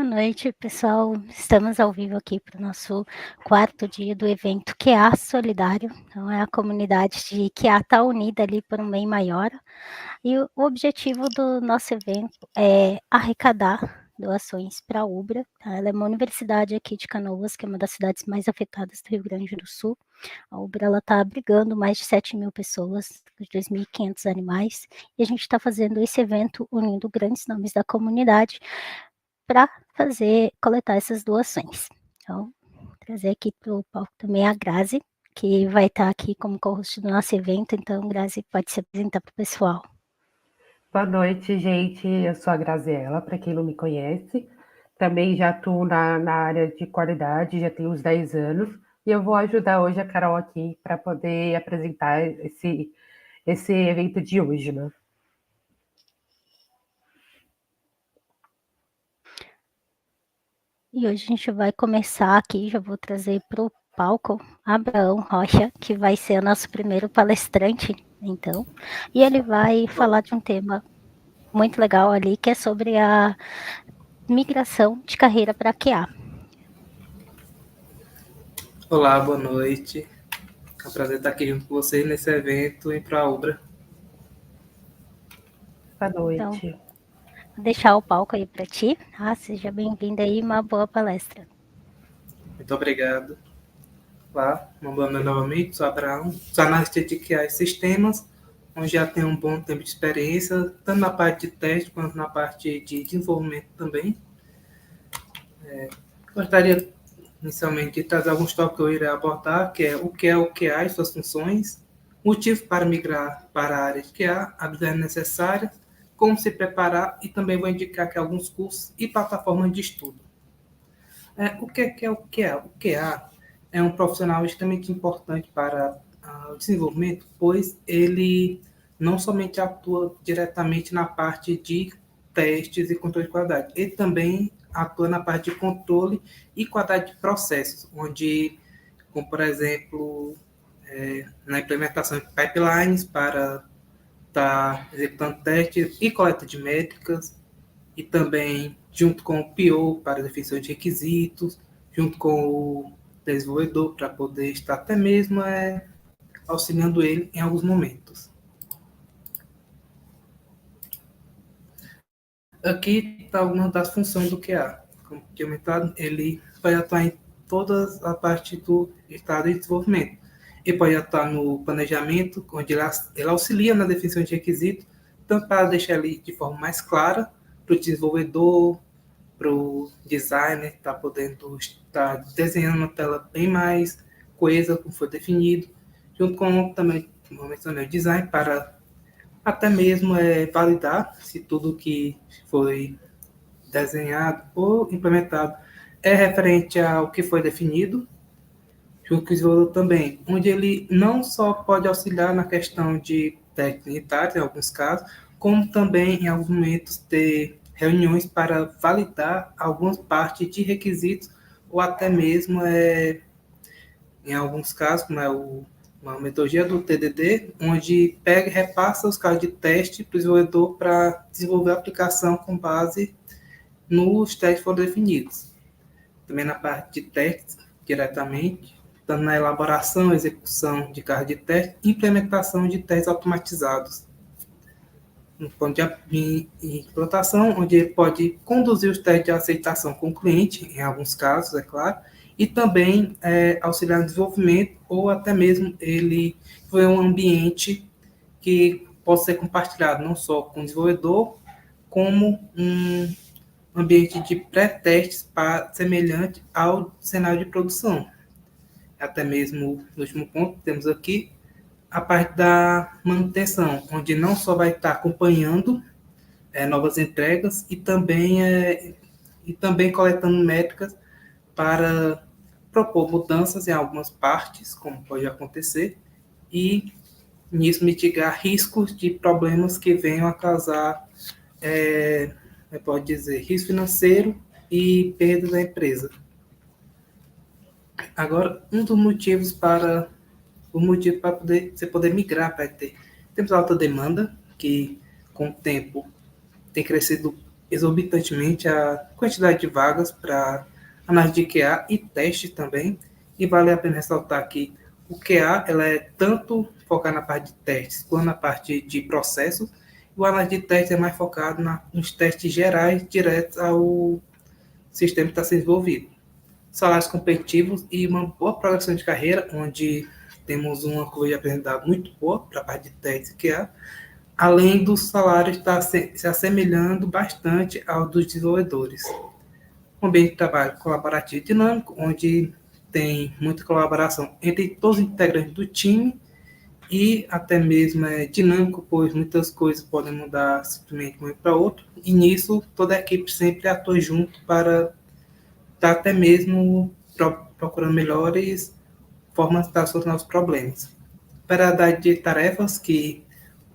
noite, pessoal. Estamos ao vivo aqui para o nosso quarto dia do evento QA Solidário. Então, a comunidade de QA está unida ali por um bem maior. E o objetivo do nosso evento é arrecadar doações para a UBRA. Tá? Ela é uma universidade aqui de Canoas, que é uma das cidades mais afetadas do Rio Grande do Sul. A UBRA está abrigando mais de 7.000 pessoas, 2.500 animais, e a gente está fazendo esse evento unindo grandes nomes da comunidade para coletar essas doações. Então, trazer aqui para o palco também a Grazi, que vai estar aqui como co-host do nosso evento. Então, Grazi, pode se apresentar para o pessoal. Boa noite, gente. Eu sou a Graziela, para quem não me conhece. Também já estou na área de qualidade, já tenho uns 10 anos. E eu vou ajudar hoje a Carol aqui para poder apresentar esse evento de hoje, né? E hoje a gente vai começar aqui, já vou trazer para o palco Abraão Rocha, que vai ser o nosso primeiro palestrante, então. E ele vai falar de um tema muito legal ali, que é sobre a migração de carreira para QA. Olá, boa noite. É um prazer estar aqui junto com vocês nesse evento em Pro Ubra. Boa noite. Então, vou deixar o palco aí para ti. Seja bem-vindo aí, uma boa palestra. Muito obrigado. Olá, uma boa noite novamente. Sou Abraão, sou analista de QA e sistemas, onde já tenho um bom tempo de experiência, tanto na parte de teste quanto na parte de desenvolvimento também. Gostaria inicialmente de trazer alguns tópicos que eu irei abordar, que é o QA e suas funções, motivos para migrar para a área de QA, habilidades necessárias, como se preparar, e também vou indicar aqui alguns cursos e plataformas de estudo. O que é o QA? O QA é um profissional extremamente importante para o desenvolvimento, pois ele não somente atua diretamente na parte de testes e controle de qualidade, ele também atua na parte de controle e qualidade de processos, onde, como por exemplo, na implementação de pipelines para estar executando testes e coleta de métricas, e também junto com o PO para definição de requisitos, junto com o desenvolvedor para poder estar até mesmo auxiliando ele em alguns momentos. Aqui está algumas das funções do QA. Como comentado, ele vai atuar em todas a parte do estado de desenvolvimento. Ele pode atuar no planejamento, onde ele auxilia na definição de requisitos, tanto para deixar ele de forma mais clara para o desenvolvedor, para o designer estar podendo estar desenhando uma tela bem mais coesa, como foi definido, junto com também, como mencionei, o design para até mesmo validar se tudo que foi desenhado ou implementado é referente ao que foi definido, junto com o desenvolvedor também, onde ele não só pode auxiliar na questão de técnica unitária, em alguns casos, como também, em alguns momentos, ter reuniões para validar algumas partes de requisitos, ou até mesmo, em alguns casos, como uma metodologia do TDD, onde pega e repassa os casos de teste para o desenvolvedor para desenvolver a aplicação com base nos testes que foram definidos. Também na parte de testes, diretamente, tanto na elaboração, execução de casos de teste e implementação de testes automatizados. No ponto de implantação, onde ele pode conduzir os testes de aceitação com o cliente, em alguns casos, é claro, e também auxiliar no desenvolvimento, ou até mesmo ele foi um ambiente que possa ser compartilhado não só com o desenvolvedor, como um ambiente de pré-testes semelhante ao cenário de produção. Até mesmo, no último ponto, temos aqui a parte da manutenção, onde não só vai estar acompanhando novas entregas e também coletando métricas para propor mudanças em algumas partes, como pode acontecer, e nisso mitigar riscos de problemas que venham a causar, pode dizer, risco financeiro e perda da empresa. Agora, um dos motivos para você poder migrar para ET. Temos alta demanda, que com o tempo tem crescido exorbitantemente a quantidade de vagas para análise de QA e teste também. E vale a pena ressaltar que o QA ela é tanto focado na parte de testes quanto na parte de processos. O análise de testes é mais focado nos testes gerais diretos ao sistema que está sendo desenvolvido. Salários competitivos e uma boa progressão de carreira, onde temos uma curva de aprendizado muito boa para a parte de testes e QA, além do salário estar se assemelhando bastante ao dos desenvolvedores. Um ambiente de trabalho colaborativo e dinâmico, onde tem muita colaboração entre todos os integrantes do time e até mesmo é dinâmico, pois muitas coisas podem mudar simplesmente de um para outro, e nisso toda a equipe sempre atua junto para estar até mesmo procurando melhores formas de solucionar os problemas. Variedade de tarefas que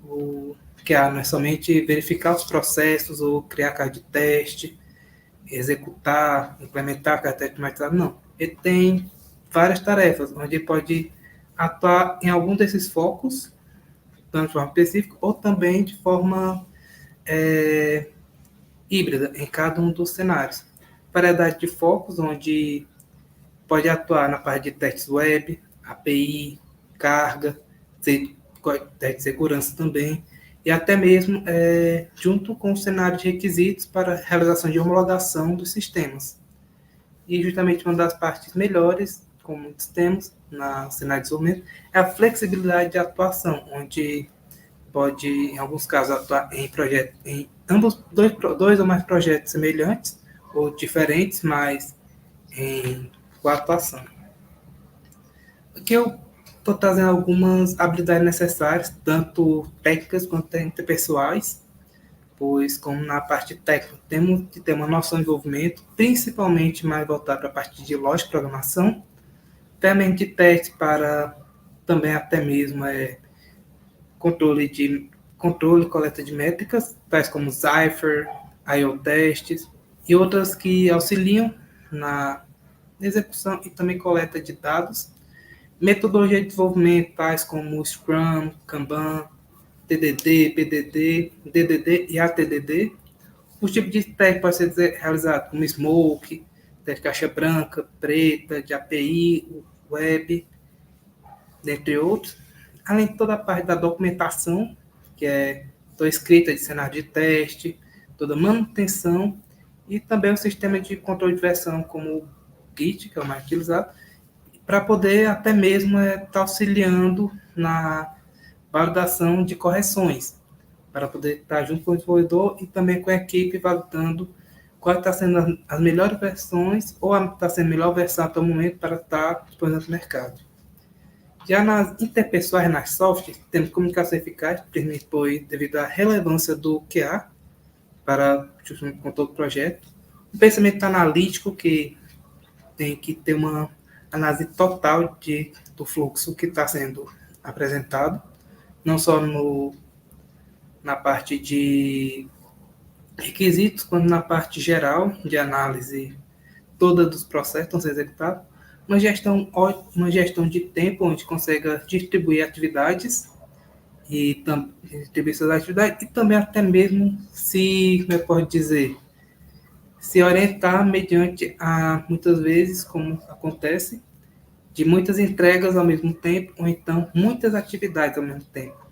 não é somente verificar os processos ou criar carta de teste, executar, implementar a carta de teste automatizada, não. Ele tem várias tarefas, onde ele pode atuar em algum desses focos, tanto de forma específica, ou também de forma híbrida, em cada um dos cenários. Variedade de focos, onde pode atuar na parte de testes web, API, carga, teste de segurança também, e até mesmo junto com o cenário de requisitos para realização de homologação dos sistemas. E justamente uma das partes melhores, como muitos temos na cenário de desenvolvimento, é a flexibilidade de atuação, onde pode, em alguns casos, atuar em projetos, em ambos, dois ou mais projetos semelhantes ou diferentes, mas em atuação. Aqui eu estou trazendo algumas habilidades necessárias, tanto técnicas quanto interpessoais, pois, como na parte técnica, temos que ter uma noção de desenvolvimento, principalmente mais voltada para a parte de lógica e programação, ferramenta de teste para também até mesmo controle e coleta de métricas, tais como Cypher, IO testes e outras que auxiliam na execução e também coleta de dados. Metodologia de desenvolvimento, tais como Scrum, Kanban, TDD, PDD, DDD e ATDD. Os tipos de teste podem ser realizados como Smoke, teste de caixa branca, preta, de API, web, dentre outros. Além de toda a parte da documentação, que é toda a escrita de cenário de teste, toda a manutenção, e também o sistema de controle de versão, como o Git, que é o mais utilizado, para poder até mesmo estar auxiliando na validação de correções, para poder estar junto com o desenvolvedor e também com a equipe validando qual está sendo as melhores versões ou está sendo a melhor versão até o momento para estar disponível no mercado. Já nas interpessoais, nas softwares, temos comunicação eficaz, devido à relevância do QA para com todo o projeto. Um pensamento analítico, que tem que ter uma análise total do fluxo que está sendo apresentado, não só na parte de requisitos, quanto na parte geral de análise toda dos processos que estão sendo executados. Uma gestão de tempo, onde consegue distribuir atividades e distribuir suas atividades, e também até mesmo como eu posso dizer, se orientar mediante muitas vezes, como acontece, de muitas entregas ao mesmo tempo, ou então muitas atividades ao mesmo tempo.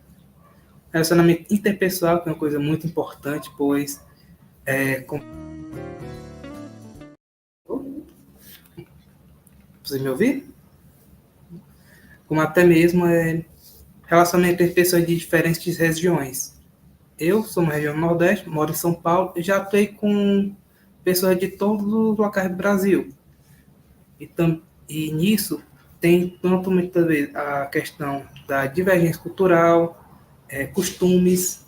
Relacionamento interpessoal, que é uma coisa muito importante, pois você me ouvir? Como até mesmo relacionamento entre pessoas de diferentes regiões. Eu sou uma região do Nordeste, moro em São Paulo, e já atuei com pessoas de todos os locais do Brasil. E nisso tem tanto muitas vezes a questão da divergência cultural, costumes,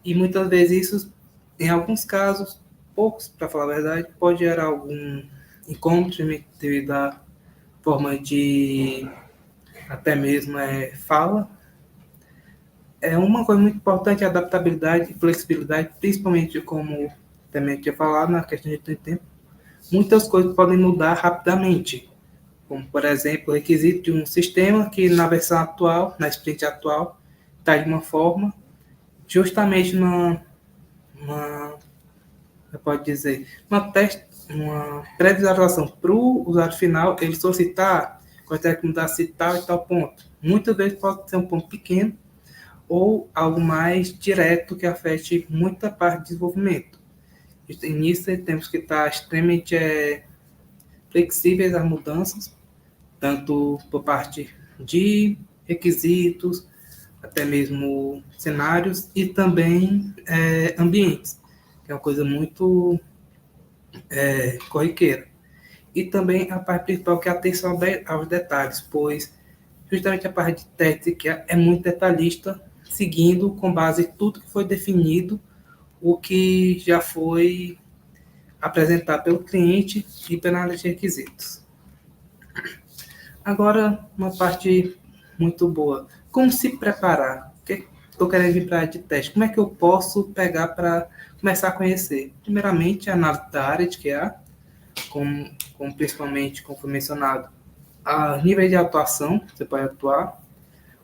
e muitas vezes isso, em alguns casos, poucos, para falar a verdade, pode gerar algum incômodo devido à forma de até mesmo fala. Uma coisa muito importante é a adaptabilidade e flexibilidade, principalmente como também tinha falado na questão de tempo. Muitas coisas podem mudar rapidamente, como, por exemplo, o requisito de um sistema que na versão atual, na sprint atual, está de uma forma, justamente você pode dizer, uma pré-visualização para o usuário final, ele solicitar, gostaria que mudasse tal e tal ponto. Muitas vezes pode ser um ponto pequeno ou algo mais direto que afete muita parte de desenvolvimento. E nisso temos que estar extremamente flexíveis às mudanças, tanto por parte de requisitos, até mesmo cenários e também ambientes, que é uma coisa muito corriqueira. E também a parte principal, que é a atenção aos detalhes, pois justamente a parte de teste que é muito detalhista, seguindo com base em tudo que foi definido, o que já foi apresentado pelo cliente e pela análise de requisitos. Agora, uma parte muito boa. Como se preparar? O que estou querendo vir para a área de teste? Como é que eu posso pegar para começar a conhecer? Primeiramente, a análise da área de QA, como principalmente, como foi mencionado, a nível de atuação, você pode atuar,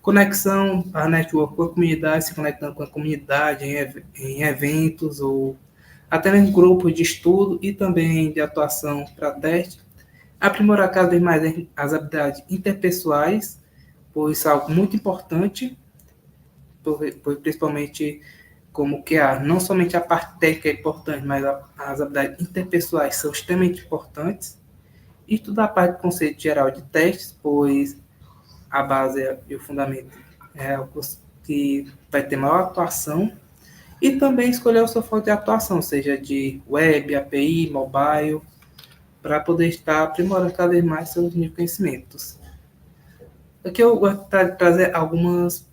conexão, a network com a comunidade, se conectando com a comunidade em eventos ou até mesmo grupos de estudo e também de atuação para teste, aprimorar cada vez mais as habilidades interpessoais, pois isso é algo muito importante, principalmente como que não somente a parte técnica é importante, mas as habilidades interpessoais são extremamente importantes. E estudar a parte do conceito geral de testes, pois a base e o fundamento é o que vai ter maior atuação. E também escolher o seu foco de atuação, seja de web, API, mobile, para poder estar aprimorando cada vez mais seus conhecimentos. Aqui eu gostaria de trazer alguns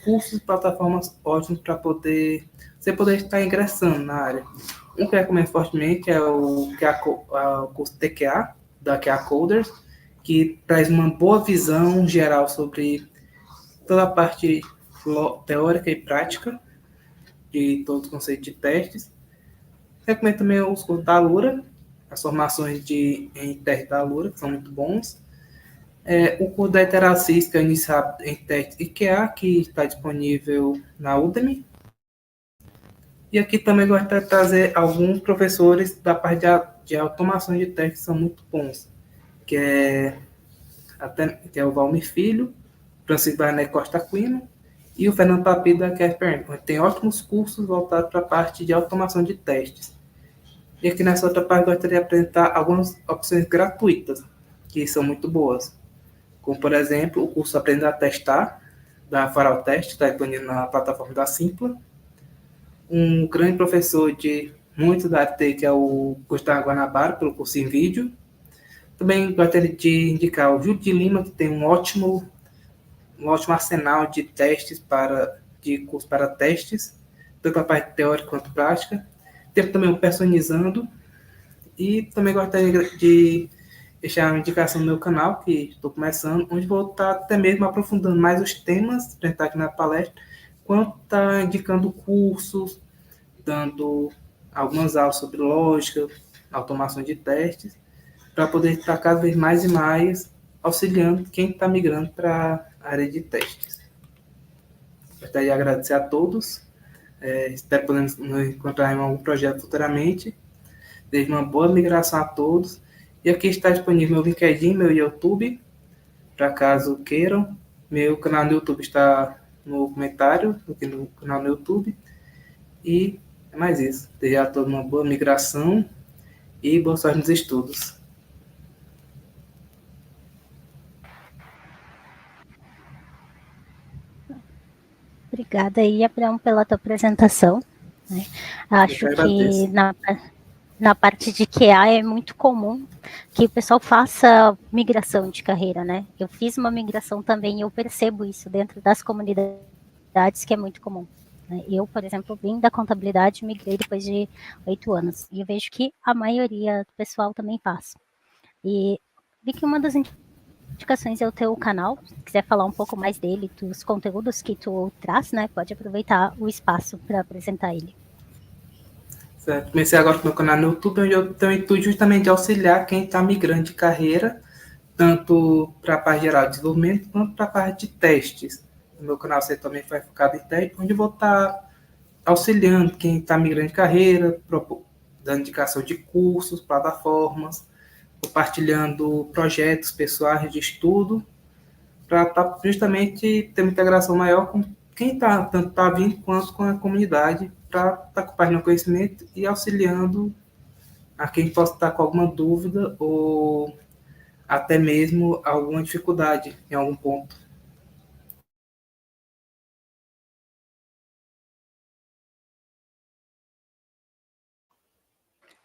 cursos e plataformas ótimas para você poder estar ingressando na área. Um que eu recomendo fortemente é o curso TQA, da QA Coders, que traz uma boa visão geral sobre toda a parte teórica e prática de todo o conceito de testes. Recomendo também os cursos da Alura, as formações em teste da Alura, que são muito bons. O curso da Iteracis, que é iniciado em teste IKEA, que está disponível na Udemy. E aqui também gostaria de trazer alguns professores da parte de automação de testes que são muito bons, que é o Valmir Filho, Francisco Barnett Costa Aquino e o Fernando Papi da QFPR, onde tem ótimos cursos voltados para a parte de automação de testes. E aqui nessa outra parte eu gostaria de apresentar algumas opções gratuitas, que são muito boas. Como, por exemplo, o curso Aprender a Testar, da Faral Test, está disponível na plataforma da Simpla. Um grande professor de muito da AT, que é o Gustavo Guanabara, pelo curso em vídeo. Também gostaria de indicar o Júlio de Lima, que tem um ótimo arsenal de testes de curso para testes, tanto a parte teórica quanto prática. Temos também o Personalizando. E também gostaria de deixar uma indicação no meu canal, que estou começando, onde vou estar até mesmo aprofundando mais os temas apresentados aqui na palestra, quanto está indicando cursos, dando algumas aulas sobre lógica, automação de testes, para poder estar cada vez mais e mais auxiliando quem está migrando para a área de testes. Gostaria de agradecer a todos, espero poder nos encontrar em algum projeto futuramente. Desejo uma boa migração a todos. E aqui está disponível meu LinkedIn, meu YouTube, para caso queiram. Meu canal no YouTube está no comentário, aqui no canal no YouTube. E é mais isso. Desejo a todos uma boa migração e boa sorte nos estudos. Obrigada aí, Abraão, pela tua apresentação. Né? Acho que na parte de QA é muito comum que o pessoal faça migração de carreira, né? Eu fiz uma migração também e eu percebo isso dentro das comunidades, que é muito comum. Né? Eu, por exemplo, vim da contabilidade, migrei depois de 8 anos. E eu vejo que a maioria do pessoal também faz. E vi que uma das indicações é o teu canal. Se quiser falar um pouco mais dele, dos conteúdos que tu traz, né? Pode aproveitar o espaço para apresentar ele. Certo. Comecei agora com o meu canal no YouTube, onde eu tenho o intuito justamente de auxiliar quem está migrando de carreira, tanto para a parte geral de desenvolvimento, quanto para a parte de testes. No meu canal você também vai focado em testes, onde eu vou estar auxiliando quem está migrando de carreira, dando indicação de cursos, plataformas, compartilhando projetos pessoais de estudo, para justamente ter uma integração maior com quem tanto está vindo quanto com a comunidade, para estar compartilhando conhecimento e auxiliando a quem possa estar com alguma dúvida ou até mesmo alguma dificuldade em algum ponto.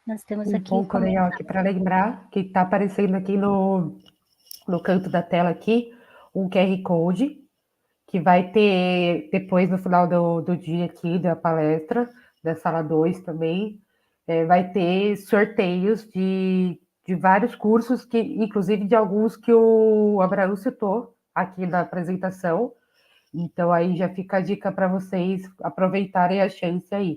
Nós temos Um aqui ponto legal aqui para lembrar, que está aparecendo aqui no canto da tela aqui, um QR Code, que vai ter depois no final do dia aqui da palestra, da sala 2 também, vai ter sorteios de vários cursos, que inclusive de alguns que o Abraão citou aqui na apresentação. Então aí já fica a dica para vocês aproveitarem a chance aí.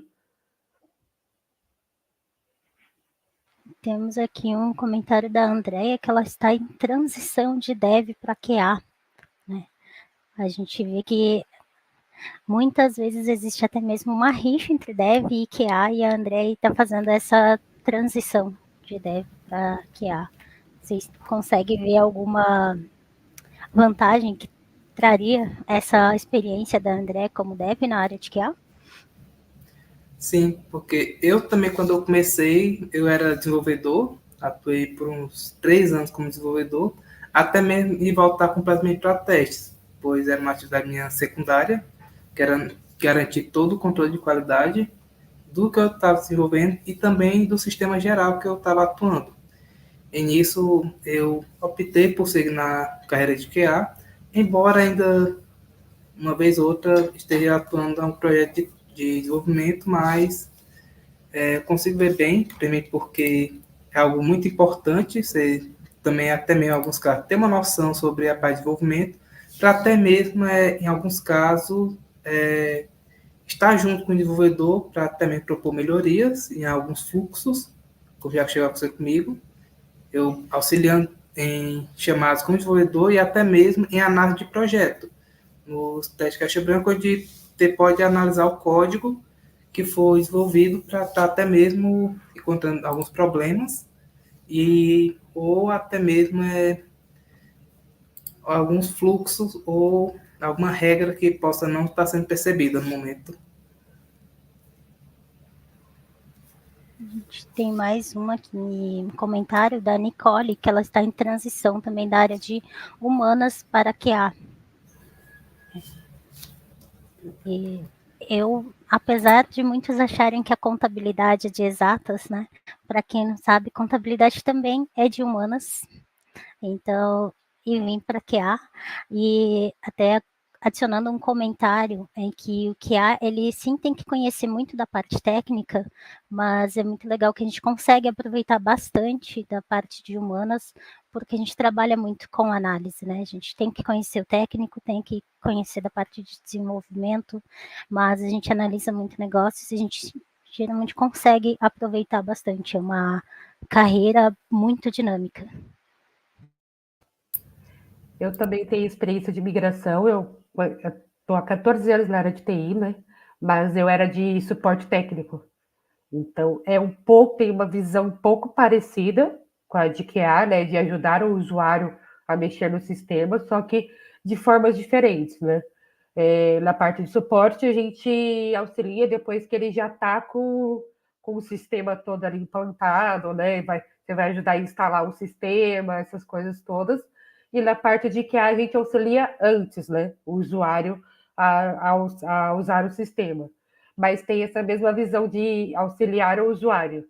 Temos aqui um comentário da Andrea, que ela está em transição de dev para QA. Né? A gente vê que muitas vezes existe até mesmo uma rixa entre dev e QA, e a Andrea está fazendo essa transição de dev para QA. Vocês conseguem ver alguma vantagem que traria essa experiência da Andrea como dev na área de QA? Sim, porque eu também, quando eu comecei, eu era desenvolvedor, atuei por uns 3 anos como desenvolvedor, até mesmo e voltar completamente para testes, pois era uma atividade minha secundária, que era garantir todo o controle de qualidade do que eu estava desenvolvendo e também do sistema geral que eu estava atuando. E nisso eu optei por seguir na carreira de QA, embora ainda uma vez ou outra esteja atuando em um projeto de desenvolvimento, mas consigo ver bem, primeiro porque é algo muito importante, você também, até mesmo em alguns casos, ter uma noção sobre a parte de desenvolvimento, para até mesmo, em alguns casos, estar junto com o desenvolvedor para também propor melhorias em alguns fluxos, como já chegou a acontecer comigo, eu auxiliando em chamadas com o desenvolvedor e até mesmo em análise de projeto. Nos testes caixa branca, onde você pode analisar o código que foi desenvolvido para estar até mesmo encontrando alguns problemas ou até mesmo alguns fluxos ou alguma regra que possa não estar sendo percebida no momento. A gente tem mais um comentário da Nicole, que ela está em transição também da área de humanas para QA. E eu, apesar de muitos acharem que a contabilidade é de exatas, né? Para quem não sabe, contabilidade também é de humanas. Então, eu vim para QA e até adicionando um comentário em que o QA, ele sim tem que conhecer muito da parte técnica, mas é muito legal que a gente consegue aproveitar bastante da parte de humanas, porque a gente trabalha muito com análise, né? A gente tem que conhecer o técnico, tem que conhecer da parte de desenvolvimento, mas a gente analisa muito negócios e a gente geralmente consegue aproveitar bastante. É uma carreira muito dinâmica. Eu também tenho experiência de migração, eu estou há 14 anos na área de TI, né? Mas eu era de suporte técnico. Então, tem uma visão um pouco parecida com a de QA, né? De ajudar o usuário a mexer no sistema, só que de formas diferentes, né? Na parte de suporte, a gente auxilia depois que ele já está com o sistema todo ali implantado, né? Você vai ajudar a instalar o sistema, essas coisas todas. E na parte de QA, a gente auxilia antes, né? O usuário a usar o sistema. Mas tem essa mesma visão de auxiliar o usuário.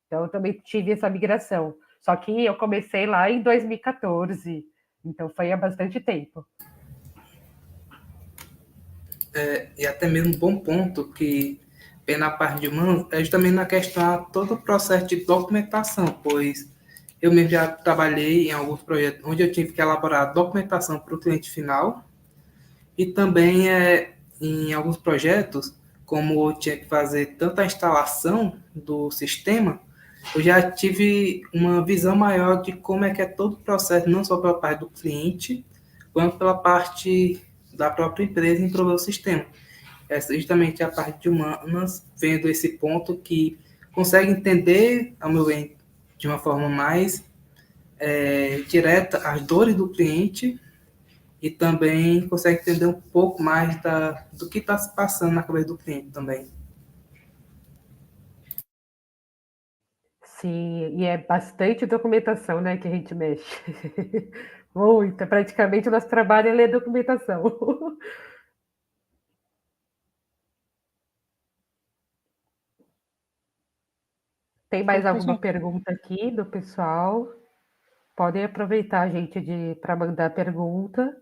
Então, eu também tive essa migração. Só que eu comecei lá em 2014, então foi há bastante tempo. E até mesmo um bom ponto que vem na parte de humanos é justamente na questão todo o processo de documentação, pois eu mesmo já trabalhei em alguns projetos onde eu tive que elaborar a documentação para o cliente final e também em alguns projetos, como eu tinha que fazer tanta instalação do sistema, eu já tive uma visão maior de como é que é todo o processo, não só pela parte do cliente, quanto pela parte da própria empresa em prover o sistema. é justamente a parte de humanas, vendo esse ponto que consegue entender, ao meu ver, de uma forma mais direta as dores do cliente e também consegue entender um pouco mais do que está se passando na cabeça do cliente também. Sim, e é bastante documentação, né, que a gente mexe. Muita, praticamente o nosso trabalho é ler documentação. Tem mais Desculpa, alguma gente. pergunta aqui do pessoal? Podem aproveitar, gente, para mandar pergunta.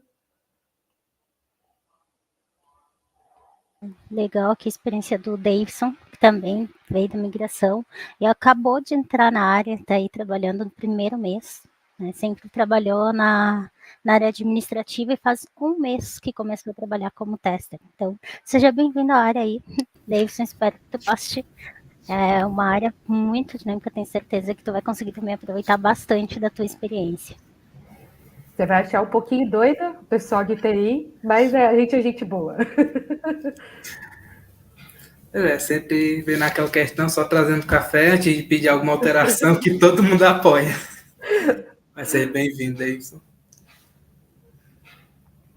Legal aqui a experiência do Davidson, que também veio da migração e acabou de entrar na área, está aí trabalhando no primeiro mês, né? Sempre trabalhou na área administrativa e faz um mês que começou a trabalhar como tester. Então, seja bem-vindo à área aí, Davidson, espero que tu goste. É uma área muito dinâmica, tenho certeza que tu vai conseguir também aproveitar bastante da tua experiência. Você vai achar um pouquinho doida, o pessoal de TI, mas a gente é gente boa. Sempre vendo aquela questão, só trazendo café antes de pedir alguma alteração que todo mundo apoia. Vai ser bem-vindo, Davidson.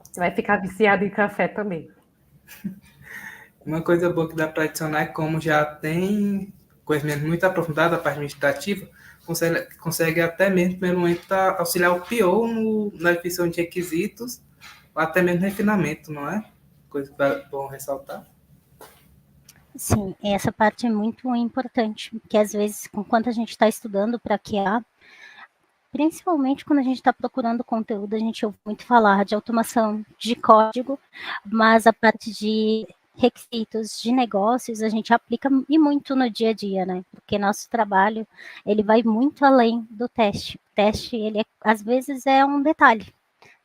Você vai ficar viciado em café também. Uma coisa boa que dá para adicionar é como já tem conhecimento muito aprofundado da parte administrativa, consegue até mesmo, pelo momento, auxiliar o PO na definição de requisitos, ou até mesmo no refinamento, não é? Coisa que é bom ressaltar. Sim, essa parte é muito importante, porque às vezes, enquanto a gente está estudando para QA, principalmente quando a gente está procurando conteúdo, a gente ouve muito falar de automação de código, mas a parte de requisitos de negócios a gente aplica e muito no dia a dia, né? Porque nosso trabalho ele vai muito além do teste. O teste ele às vezes é um detalhe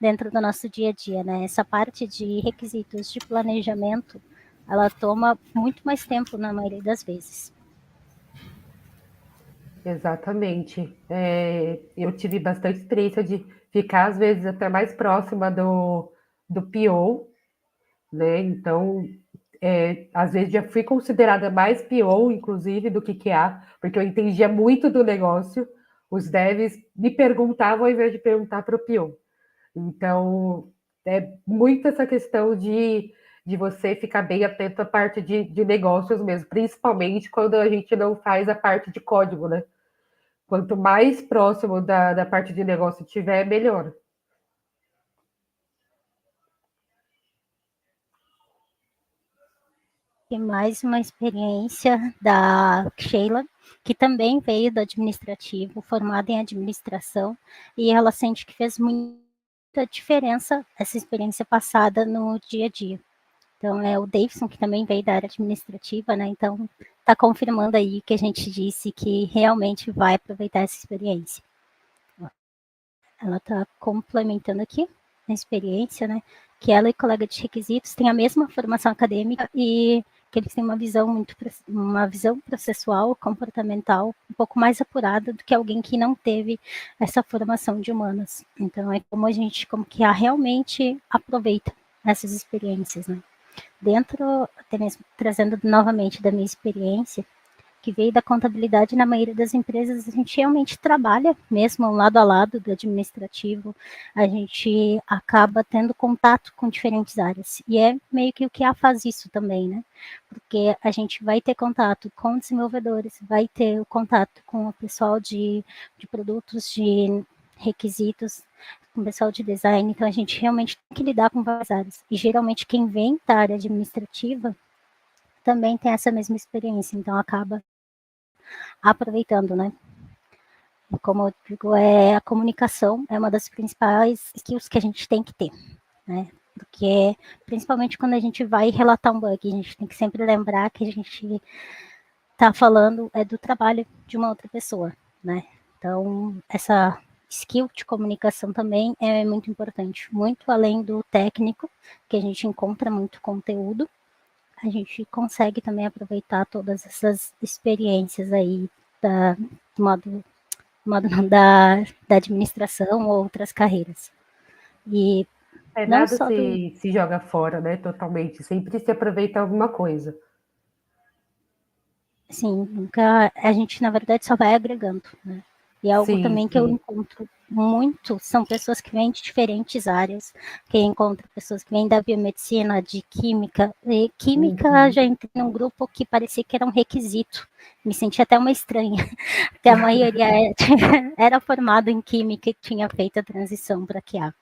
dentro do nosso dia a dia, né? Essa parte de requisitos de planejamento, ela toma muito mais tempo na maioria das vezes. Exatamente. Eu tive bastante experiência de ficar, às vezes, até mais próxima do PO, né? Então, às vezes já fui considerada mais PO, inclusive, do que QA, porque eu entendia muito do negócio. Os devs me perguntavam ao invés de perguntar para o PO. Então, é muito essa questão de você ficar bem atento à parte de negócios mesmo, principalmente quando a gente não faz a parte de código, né? Quanto mais próximo da parte de negócio tiver, melhor. E mais uma experiência da Sheila, que também veio do administrativo, formada em administração, e ela sente que fez muita diferença essa experiência passada no dia a dia. Então, é o Davidson, que também veio da área administrativa, né? Então, está confirmando aí que a gente disse que realmente vai aproveitar essa experiência. Ela está complementando aqui a experiência, né? Que ela e colega de requisitos têm a mesma formação acadêmica e que eles têm uma visão processual, comportamental, um pouco mais apurada do que alguém que não teve essa formação de humanas. Então, é como que a realmente aproveita essas experiências, né? Dentro, até mesmo trazendo novamente da minha experiência, que veio da contabilidade, na maioria das empresas a gente realmente trabalha mesmo lado a lado do administrativo, a gente acaba tendo contato com diferentes áreas, e é meio que o QA faz isso também, né? Porque a gente vai ter contato com desenvolvedores, vai ter o contato com o pessoal de produtos, de requisitos, com o pessoal de design, então a gente realmente tem que lidar com várias áreas, e geralmente quem vem da área administrativa também tem essa mesma experiência, então acaba aproveitando, né? Como eu digo, a comunicação é uma das principais skills que a gente tem que ter, né? Porque, principalmente quando a gente vai relatar um bug, a gente tem que sempre lembrar que a gente está falando do trabalho de uma outra pessoa, né? Então, essa skill de comunicação também é muito importante, muito além do técnico, que a gente encontra muito conteúdo, a gente consegue também aproveitar todas essas experiências aí do modo não, da administração ou outras carreiras. E não Nada só do se joga fora, né, totalmente, sempre se aproveita alguma coisa. sim, nunca a gente na verdade só vai agregando, né. E algo Sim, também que eu sim. encontro muito, são pessoas que vêm de diferentes áreas, que encontro pessoas que vêm da biomedicina, de química, e química Uhum. já entrei num grupo que parecia que era um requisito, me senti até uma estranha, porque a maioria era formado em química e tinha feito a transição para QA.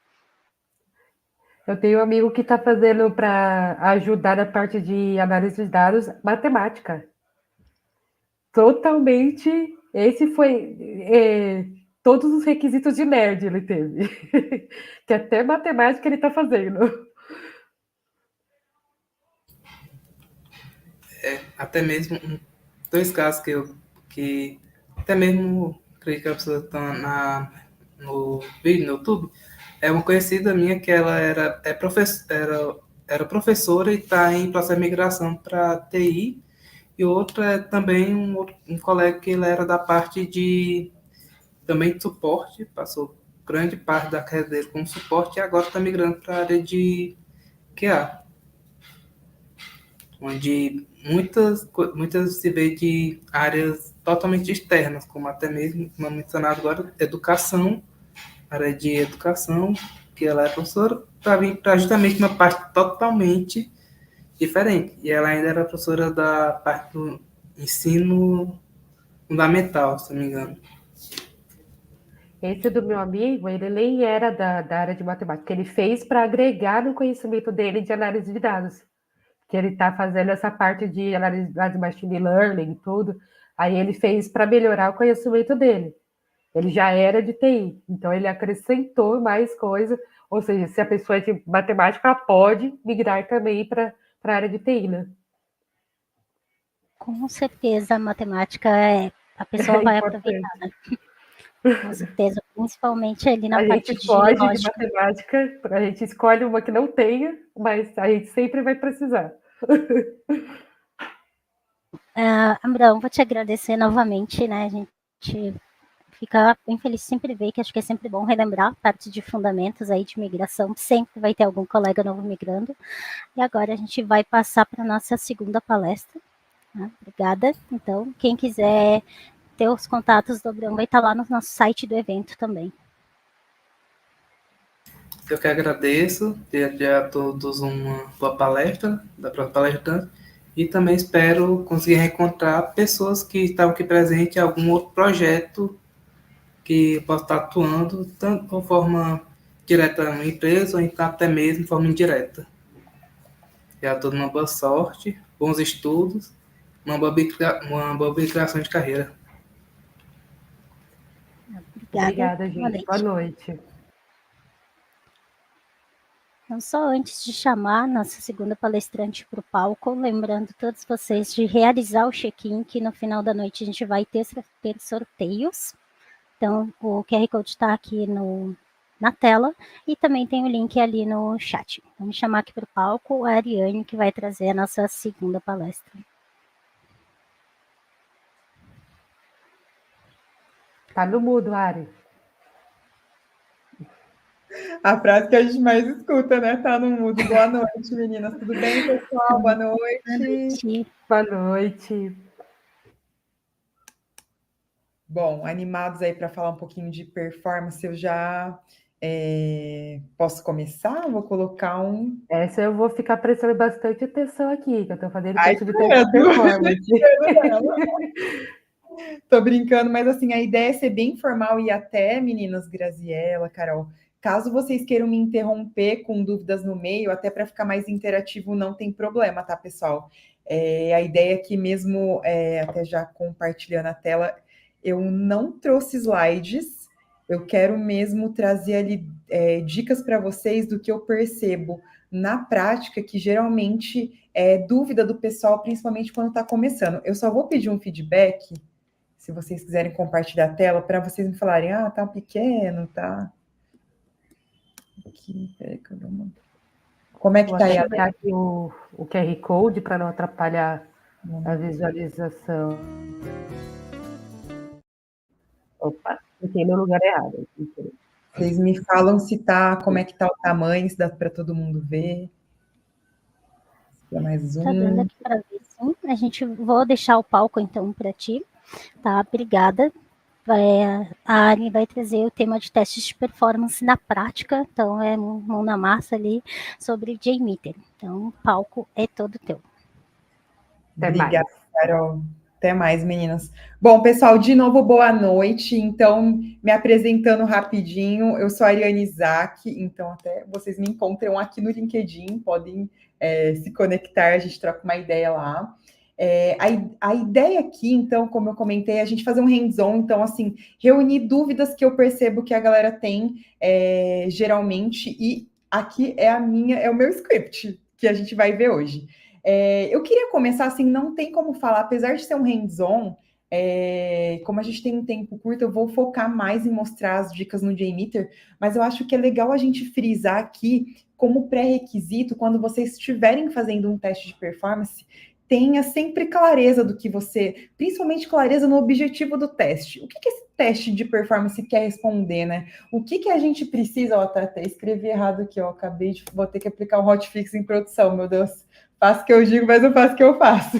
Eu tenho um amigo que está fazendo para ajudar na parte de análise de dados, matemática. Totalmente, esse foi todos os requisitos de nerd ele teve, que até matemática ele está fazendo. Até mesmo dois casos que até mesmo creio que a pessoa está no vídeo, no YouTube, é uma conhecida minha que ela era professora e está em processo de migração para TI, e outra é também um colega que ele era da parte de também de suporte, passou grande parte da carreira dele como suporte e agora está migrando para a área de QA, onde muitas se vê de áreas totalmente externas, como até mesmo, como mencionado agora, educação, área de educação, que ela é professora, para vir para justamente uma parte totalmente diferente. E ela ainda era professora da parte do ensino fundamental, se não me engano. Esse do meu amigo, ele nem era da área de matemática, ele fez para agregar no conhecimento dele de análise de dados, que ele está fazendo essa parte de análise de dados, machine learning e tudo, aí ele fez para melhorar o conhecimento dele. Ele já era de TI, então ele acrescentou mais coisa, ou seja, se a pessoa é de matemática, ela pode migrar também para a área de TI, né? Com certeza a matemática a pessoa É vai aproveitar, importante. né? Com certeza, principalmente ali na A gente parte de foge de lógica. matemática, a gente escolhe uma que não tenha, mas a gente sempre vai precisar. Abraão, vou te agradecer novamente, né? A gente fica bem feliz de sempre ver, que acho que é sempre bom relembrar a parte de fundamentos aí de migração, sempre vai ter algum colega novo migrando. E agora a gente vai passar para a nossa segunda palestra. Né? Obrigada. Então, quem quiser ter os contatos do Abraão vai estar lá no nosso site do evento também. Eu que agradeço, desde a todos uma boa palestra, da próxima palestrante, e também espero conseguir reencontrar pessoas que estavam aqui presentes em algum outro projeto que eu possa estar atuando, tanto de forma direta na empresa, ou então até mesmo de forma indireta. E a todos uma boa sorte, bons estudos, uma boa criação de carreira. Obrigada. Obrigada, Boa gente. Boa noite. noite. Então, só antes de chamar nossa segunda palestrante para o palco, lembrando todos vocês de realizar o check-in, que no final da noite a gente vai ter sorteios. Então, o QR Code está aqui na tela e também tem o link ali no chat. Vamos chamar aqui para o palco a Ariane, que vai trazer a nossa segunda palestra. Tá no mudo, Ari. A frase que a gente mais escuta, né? Tá no mudo. Boa noite, meninas. Tudo bem, pessoal? Boa noite. Boa noite. Boa noite. Bom, animados aí para falar um pouquinho de performance, eu já posso começar? Vou colocar um. Essa eu vou ficar prestando bastante atenção aqui, que eu estou fazendo Ai, curso de teste de performance. Tô brincando, mas assim, a ideia é ser bem formal e até, meninas, Graziella, Carol, caso vocês queiram me interromper com dúvidas no meio, até para ficar mais interativo, não tem problema, tá, pessoal? A ideia aqui mesmo, até já compartilhando a tela, eu não trouxe slides, eu quero mesmo trazer ali dicas para vocês do que eu percebo na prática, que geralmente é dúvida do pessoal, principalmente quando está começando. Eu só vou pedir um feedback se vocês quiserem compartilhar a tela, para vocês me falarem, tá pequeno, tá? Aqui, peraí que eu dou uma... Como é que Vou tá aí até a botar tela? aqui o QR Code para não atrapalhar a visualização. Opa, fiquei no lugar errado. Vocês me falam se tá, como é que tá o tamanho, se dá para todo mundo ver. Dá mais Tá dando um. aqui para ver, sim. Vou deixar o palco, então, para ti, tá? Obrigada. A Ari vai trazer o tema de testes de performance na prática, então é mão na massa ali sobre JMeter. Então, o palco é todo teu. Até Obrigada, mais. Carol. Até mais, meninas. Bom, pessoal, de novo, boa noite. Então, me apresentando rapidinho, eu sou a Ariane Isaac, então até vocês me encontram aqui no LinkedIn, podem se conectar, a gente troca uma ideia lá. A ideia aqui, então, como eu comentei, é a gente fazer um hands-on, então, assim, reunir dúvidas que eu percebo que a galera tem geralmente, e aqui é o meu script que a gente vai ver hoje. Eu queria começar assim, não tem como falar, apesar de ser um hands-on, como a gente tem um tempo curto, eu vou focar mais em mostrar as dicas no JMeter, mas eu acho que é legal a gente frisar aqui como pré-requisito, quando vocês estiverem fazendo um teste de performance, tenha sempre clareza do que você, principalmente clareza no objetivo do teste. O que esse teste de performance quer responder, né? O que a gente precisa, ó, até escrevi errado aqui, ó, vou ter que aplicar o hotfix em produção, meu Deus. Faço o que eu digo, mas eu faço o que eu faço.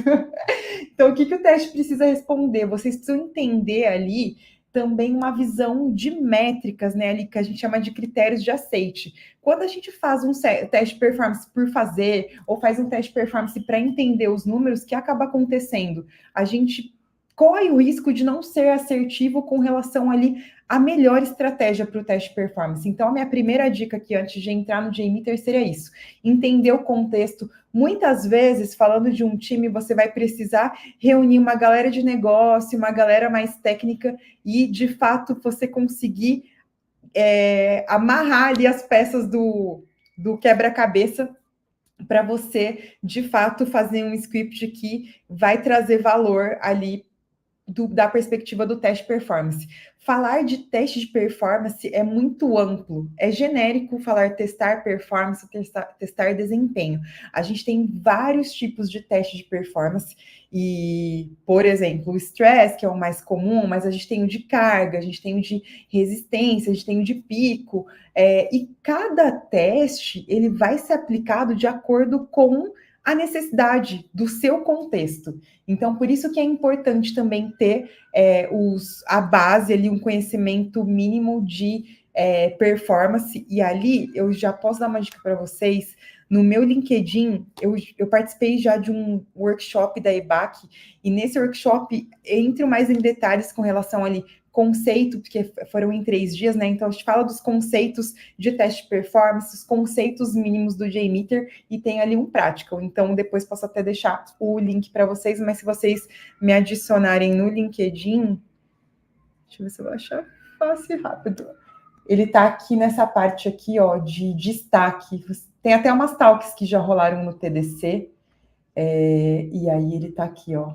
Então, o que o teste precisa responder? Vocês precisam entender ali também uma visão de métricas, né, ali que a gente chama de critérios de aceite. Quando a gente faz um teste de performance por fazer, ou faz um teste de performance para entender os números, o que acaba acontecendo? A gente corre o risco de não ser assertivo com relação ali à melhor estratégia para o teste de performance. Então, a minha primeira dica aqui, antes de entrar no JMeter, seria isso: entender o contexto. Muitas vezes, falando de um time, você vai precisar reunir uma galera de negócio, uma galera mais técnica, e, de fato, você conseguir amarrar ali as peças do quebra-cabeça para você, de fato, fazer um script que vai trazer valor ali da perspectiva do teste performance. Falar de teste de performance é muito amplo, é genérico falar testar performance, testar desempenho. A gente tem vários tipos de teste de performance e, por exemplo, o stress, que é o mais comum, mas a gente tem o de carga, a gente tem o de resistência, a gente tem o de pico, e cada teste ele vai ser aplicado de acordo com a necessidade do seu contexto. Então, por isso que é importante também ter a base ali, um conhecimento mínimo de performance. E ali, eu já posso dar uma dica para vocês. No meu LinkedIn, eu participei já de um workshop da EBAC, e nesse workshop, entro mais em detalhes com relação ali conceito, porque foram em 3 dias, né? Então, a gente fala dos conceitos de teste de performance, os conceitos mínimos do JMeter, e tem ali um practical. Então, depois posso até deixar o link para vocês, mas se vocês me adicionarem no LinkedIn, deixa eu ver se eu vou achar fácil e rápido. Ele está aqui nessa parte aqui, ó, de destaque. Tem até umas talks que já rolaram no TDC, e aí ele está aqui, ó.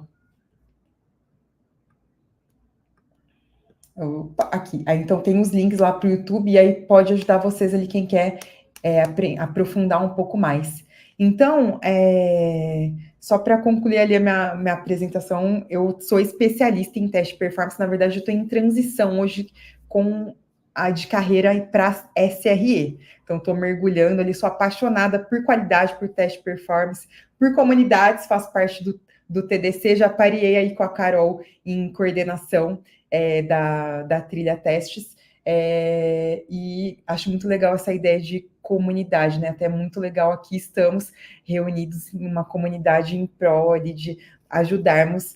Aqui. Aí, então, tem os links lá para o YouTube, e aí pode ajudar vocês ali, quem quer aprofundar um pouco mais. Então, só para concluir ali a minha apresentação, eu sou especialista em teste de performance. Na verdade, eu estou em transição hoje com a de carreira para SRE. Então, estou mergulhando ali, sou apaixonada por qualidade, por teste de performance, por comunidades, faço parte do TDC, já parei aí com a Carol em coordenação da trilha testes, e acho muito legal essa ideia de comunidade, né? Até muito legal aqui estamos reunidos em uma comunidade em prol ali de ajudarmos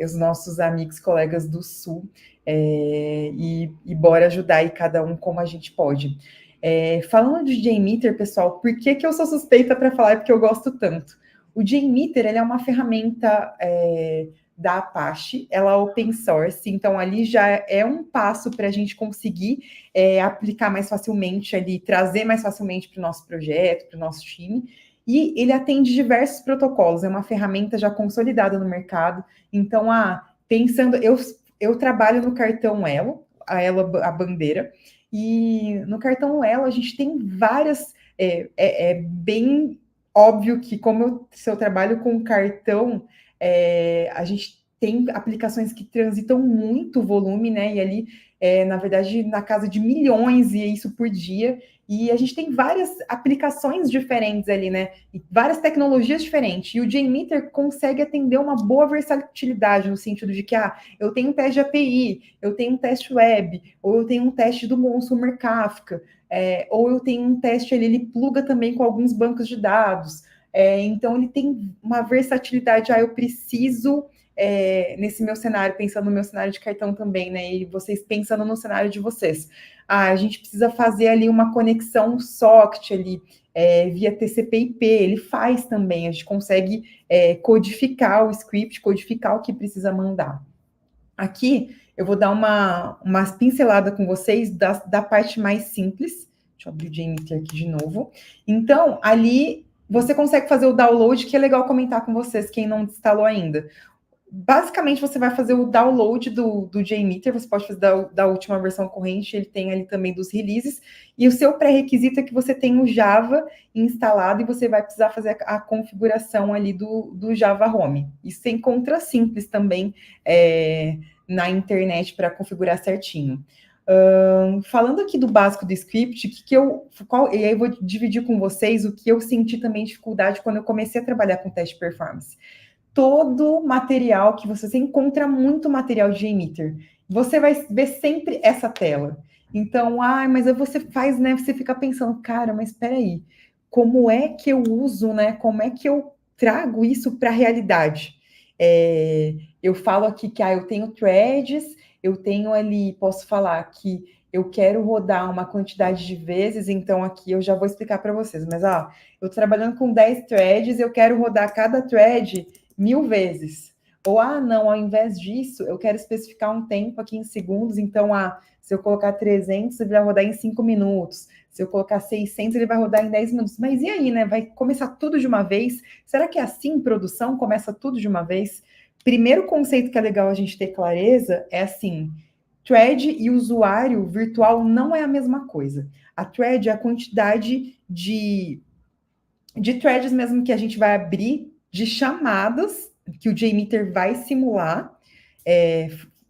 os nossos amigos, colegas do Sul, e bora ajudar aí cada um como a gente pode. Falando de JMeter, pessoal, por que eu sou suspeita para falar? Porque eu gosto tanto. O JMeter, ele é uma ferramenta da Apache, ela é open source, então ali já é um passo para a gente conseguir aplicar mais facilmente ali, trazer mais facilmente para o nosso projeto, para o nosso time, e ele atende diversos protocolos, é uma ferramenta já consolidada no mercado. Então, pensando, eu trabalho no cartão Elo, a bandeira, e no cartão Elo a gente tem várias, bem óbvio que se eu trabalho com cartão, a gente tem aplicações que transitam muito volume, né? E ali na verdade, na casa de milhões, e isso por dia. E a gente tem várias aplicações diferentes ali, né? E várias tecnologias diferentes. E o JMeter consegue atender uma boa versatilidade, no sentido de que, eu tenho um teste de API, eu tenho um teste web, ou eu tenho um teste do Consumer Kafka, ou eu tenho um teste ali, ele pluga também com alguns bancos de dados. Então, ele tem uma versatilidade. Eu preciso, nesse meu cenário, pensando no meu cenário de cartão também, né? E vocês pensando no cenário de vocês. A gente precisa fazer ali uma conexão socket ali, via TCP/IP, ele faz também, a gente consegue codificar o script, codificar o que precisa mandar. Aqui, eu vou dar uma pincelada com vocês da parte mais simples. Deixa eu abrir o JMeter aqui de novo. Então, ali, você consegue fazer o download, que é legal comentar com vocês, quem não instalou ainda. Basicamente, você vai fazer o download do JMeter, você pode fazer da última versão corrente, ele tem ali também dos releases, e o seu pré-requisito é que você tenha o Java instalado, e você vai precisar fazer a configuração ali do Java Home. Isso você encontra simples também na internet para configurar certinho. Falando aqui do básico do script, e aí eu vou dividir com vocês o que eu senti também dificuldade quando eu comecei a trabalhar com teste performance. Todo material que você encontra muito material de JMeter, você vai ver sempre essa tela. Então, mas você faz, né? Você fica pensando, cara, mas espera aí, como é que eu uso, né? Como é que eu trago isso para a realidade? Eu falo aqui que eu tenho threads, eu tenho ali, posso falar que eu quero rodar uma quantidade de vezes, então aqui eu já vou explicar para vocês, mas eu trabalhando com 10 threads, eu quero rodar cada thread 1000 vezes. Ou, não, ao invés disso, eu quero especificar um tempo aqui em segundos, então, se eu colocar 300, ele vai rodar em 5 minutos. Se eu colocar 600, ele vai rodar em 10 minutos. Mas e aí, né? Vai começar tudo de uma vez? Será que é assim em produção? Começa tudo de uma vez? Primeiro conceito que é legal a gente ter clareza é assim, thread e usuário virtual não é a mesma coisa. A thread é a quantidade de threads mesmo que a gente vai abrir, de chamadas que o JMeter vai simular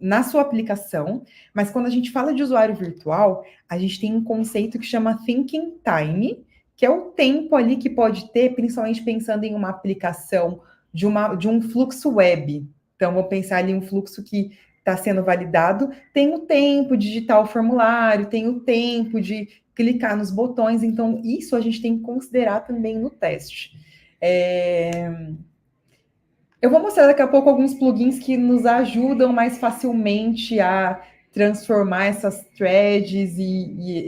na sua aplicação, mas quando a gente fala de usuário virtual, a gente tem um conceito que chama thinking time, que é o tempo ali que pode ter, principalmente pensando em uma aplicação de um fluxo web. Então, vou pensar ali um fluxo que está sendo validado, tem o tempo de digitar o formulário, tem o tempo de clicar nos botões, então isso a gente tem que considerar também no teste. Eu vou mostrar daqui a pouco alguns plugins que nos ajudam mais facilmente a transformar essas threads e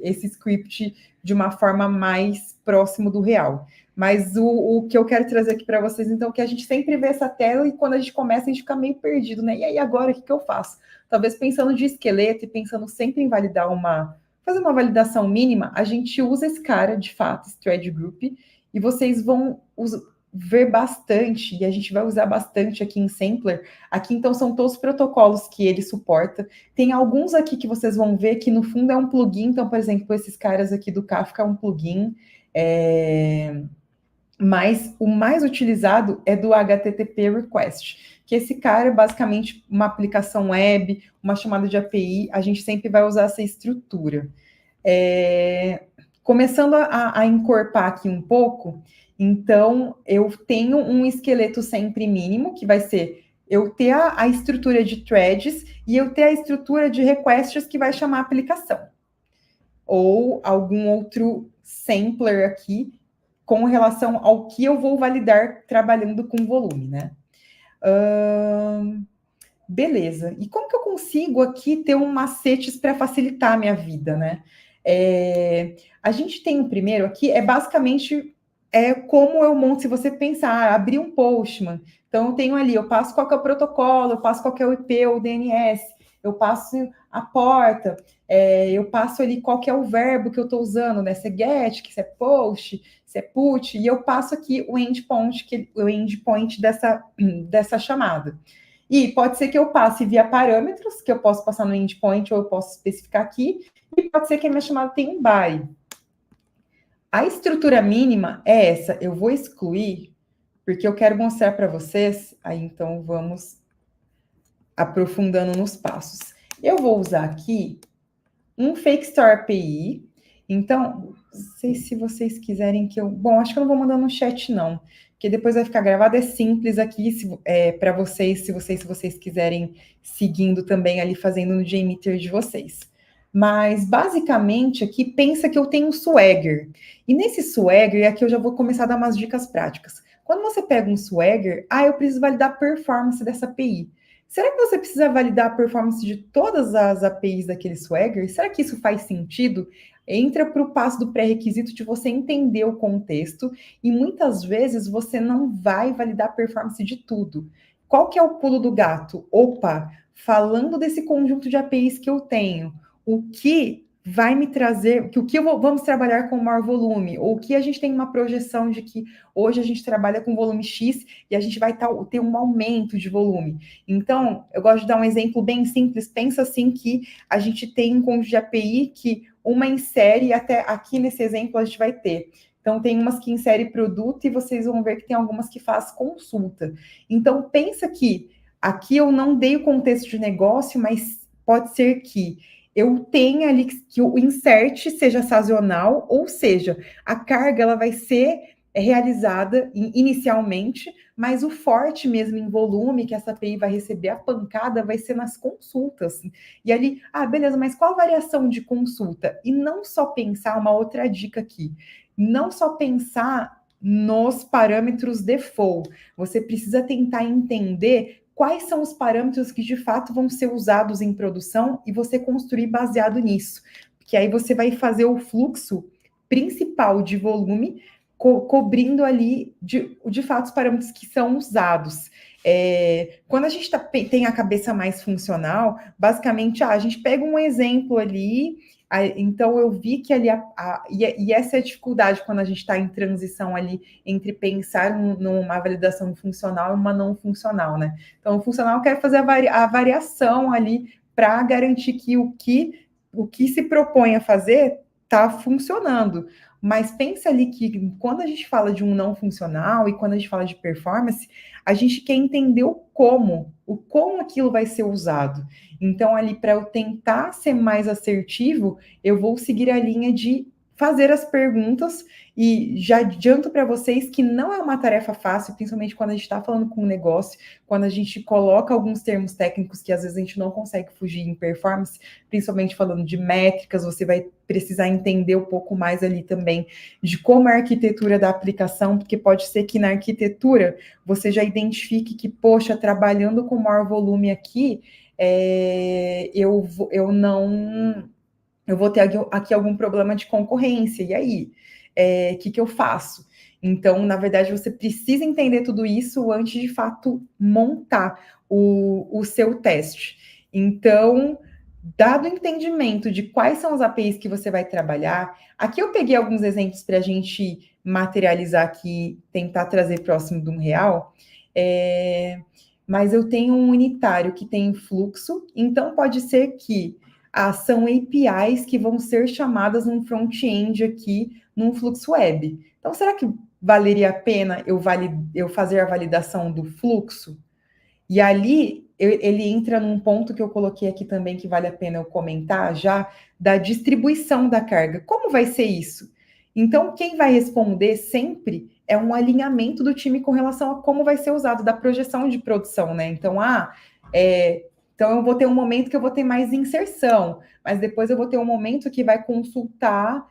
esse script de uma forma mais próximo do real. Mas o que eu quero trazer aqui para vocês, então, é que a gente sempre vê essa tela e quando a gente começa, a gente fica meio perdido, né? E aí, agora, o que eu faço? Talvez pensando de esqueleto e pensando sempre em fazer uma validação mínima, a gente usa esse cara, de fato, esse thread group, e vocês vão ver bastante, e a gente vai usar bastante aqui em Sampler. Aqui, então, são todos os protocolos que ele suporta. Tem alguns aqui que vocês vão ver que, no fundo, é um plugin. Então, por exemplo, esses caras aqui do Kafka é um plugin. Mas o mais utilizado é do HTTP Request, que esse cara é basicamente uma aplicação web, uma chamada de API. A gente sempre vai usar essa estrutura. Começando a encorpar aqui um pouco, então, eu tenho um esqueleto sempre mínimo, que vai ser eu ter a estrutura de threads e eu ter a estrutura de requests que vai chamar a aplicação. Ou algum outro sampler aqui com relação ao que eu vou validar trabalhando com volume, né? Beleza. E como que eu consigo aqui ter macetes para facilitar a minha vida, né? A gente tem o primeiro aqui, basicamente como eu monto, se você pensar, abrir um Postman. Então, eu tenho ali, eu passo qual que é o protocolo, eu passo qual que é o IP ou o DNS, eu passo a porta, eu passo ali qual que é o verbo que eu estou usando, né? Se é get, se é post, se é put, e eu passo aqui o endpoint dessa chamada. E pode ser que eu passe via parâmetros, que eu posso passar no endpoint ou eu posso especificar aqui, e pode ser que a minha chamada tenha um by. A estrutura mínima é essa. Eu vou excluir, porque eu quero mostrar para vocês. Aí, então, vamos aprofundando nos passos. Eu vou usar aqui um Fake Store API. Então, não sei se vocês quiserem que eu... Bom, acho que eu não vou mandar no chat, não. Porque depois vai ficar gravado. É simples aqui para vocês, se vocês quiserem seguindo também ali, fazendo no JMeter de vocês. Mas, basicamente, aqui, pensa que eu tenho um Swagger. E nesse Swagger, aqui eu já vou começar a dar umas dicas práticas. Quando você pega um Swagger, eu preciso validar a performance dessa API. Será que você precisa validar a performance de todas as APIs daquele Swagger? Será que isso faz sentido? Entra para o passo do pré-requisito de você entender o contexto e muitas vezes você não vai validar a performance de tudo. Qual que é o pulo do gato? Opa, falando desse conjunto de APIs que eu tenho, o que vai me trazer, vamos trabalhar com maior volume, ou o que a gente tem uma projeção de que hoje a gente trabalha com volume X e a gente vai ter um aumento de volume. Então, eu gosto de dar um exemplo bem simples. Pensa assim que a gente tem um conjunto de API que uma insere, e até aqui nesse exemplo a gente vai ter. Então, tem umas que insere produto e vocês vão ver que tem algumas que faz consulta. Então, pensa que aqui eu não dei o contexto de negócio, mas pode ser que eu tenha ali que o insert seja sazonal, ou seja, a carga ela vai ser realizada inicialmente, mas o forte mesmo em volume que essa API vai receber, a pancada, vai ser nas consultas. E ali, beleza, mas qual a variação de consulta? E não só pensar, uma outra dica aqui, não só pensar nos parâmetros default, você precisa tentar entender quais são os parâmetros que de fato vão ser usados em produção e você construir baseado nisso. Porque aí você vai fazer o fluxo principal de volume, cobrindo ali de fato os parâmetros que são usados. Quando a gente tem a cabeça mais funcional, basicamente, a gente pega um exemplo ali. Então, eu vi que ali, e essa é a dificuldade quando a gente está em transição ali entre pensar numa validação funcional e uma não funcional, né? Então, o funcional quer fazer a variação ali para garantir que o que se propõe a fazer está funcionando. Mas pensa ali que quando a gente fala de um não funcional e quando a gente fala de performance, a gente quer entender o como aquilo vai ser usado. Então, ali, para eu tentar ser mais assertivo, eu vou seguir a linha de fazer as perguntas e já adianto para vocês que não é uma tarefa fácil, principalmente quando a gente está falando com um negócio, quando a gente coloca alguns termos técnicos que às vezes a gente não consegue fugir em performance, principalmente falando de métricas, você vai precisar entender um pouco mais ali também de como é a arquitetura da aplicação, porque pode ser que na arquitetura você já identifique que, poxa, trabalhando com maior volume aqui, eu vou ter aqui algum problema de concorrência, e aí? O que eu faço? Então, na verdade, você precisa entender tudo isso antes de fato montar o seu teste. Então, dado o entendimento de quais são as APIs que você vai trabalhar, aqui eu peguei alguns exemplos para a gente materializar aqui, tentar trazer próximo de um real, mas eu tenho um unitário que tem fluxo, então pode ser que são APIs que vão ser chamadas num front-end aqui, num fluxo web. Então, será que valeria a pena eu fazer a validação do fluxo? E ali, ele entra num ponto que eu coloquei aqui também, que vale a pena eu comentar já, da distribuição da carga. Como vai ser isso? Então, quem vai responder sempre é um alinhamento do time com relação a como vai ser usado, da projeção de produção, né? Então, então eu vou ter um momento que eu vou ter mais inserção, mas depois eu vou ter um momento que vai consultar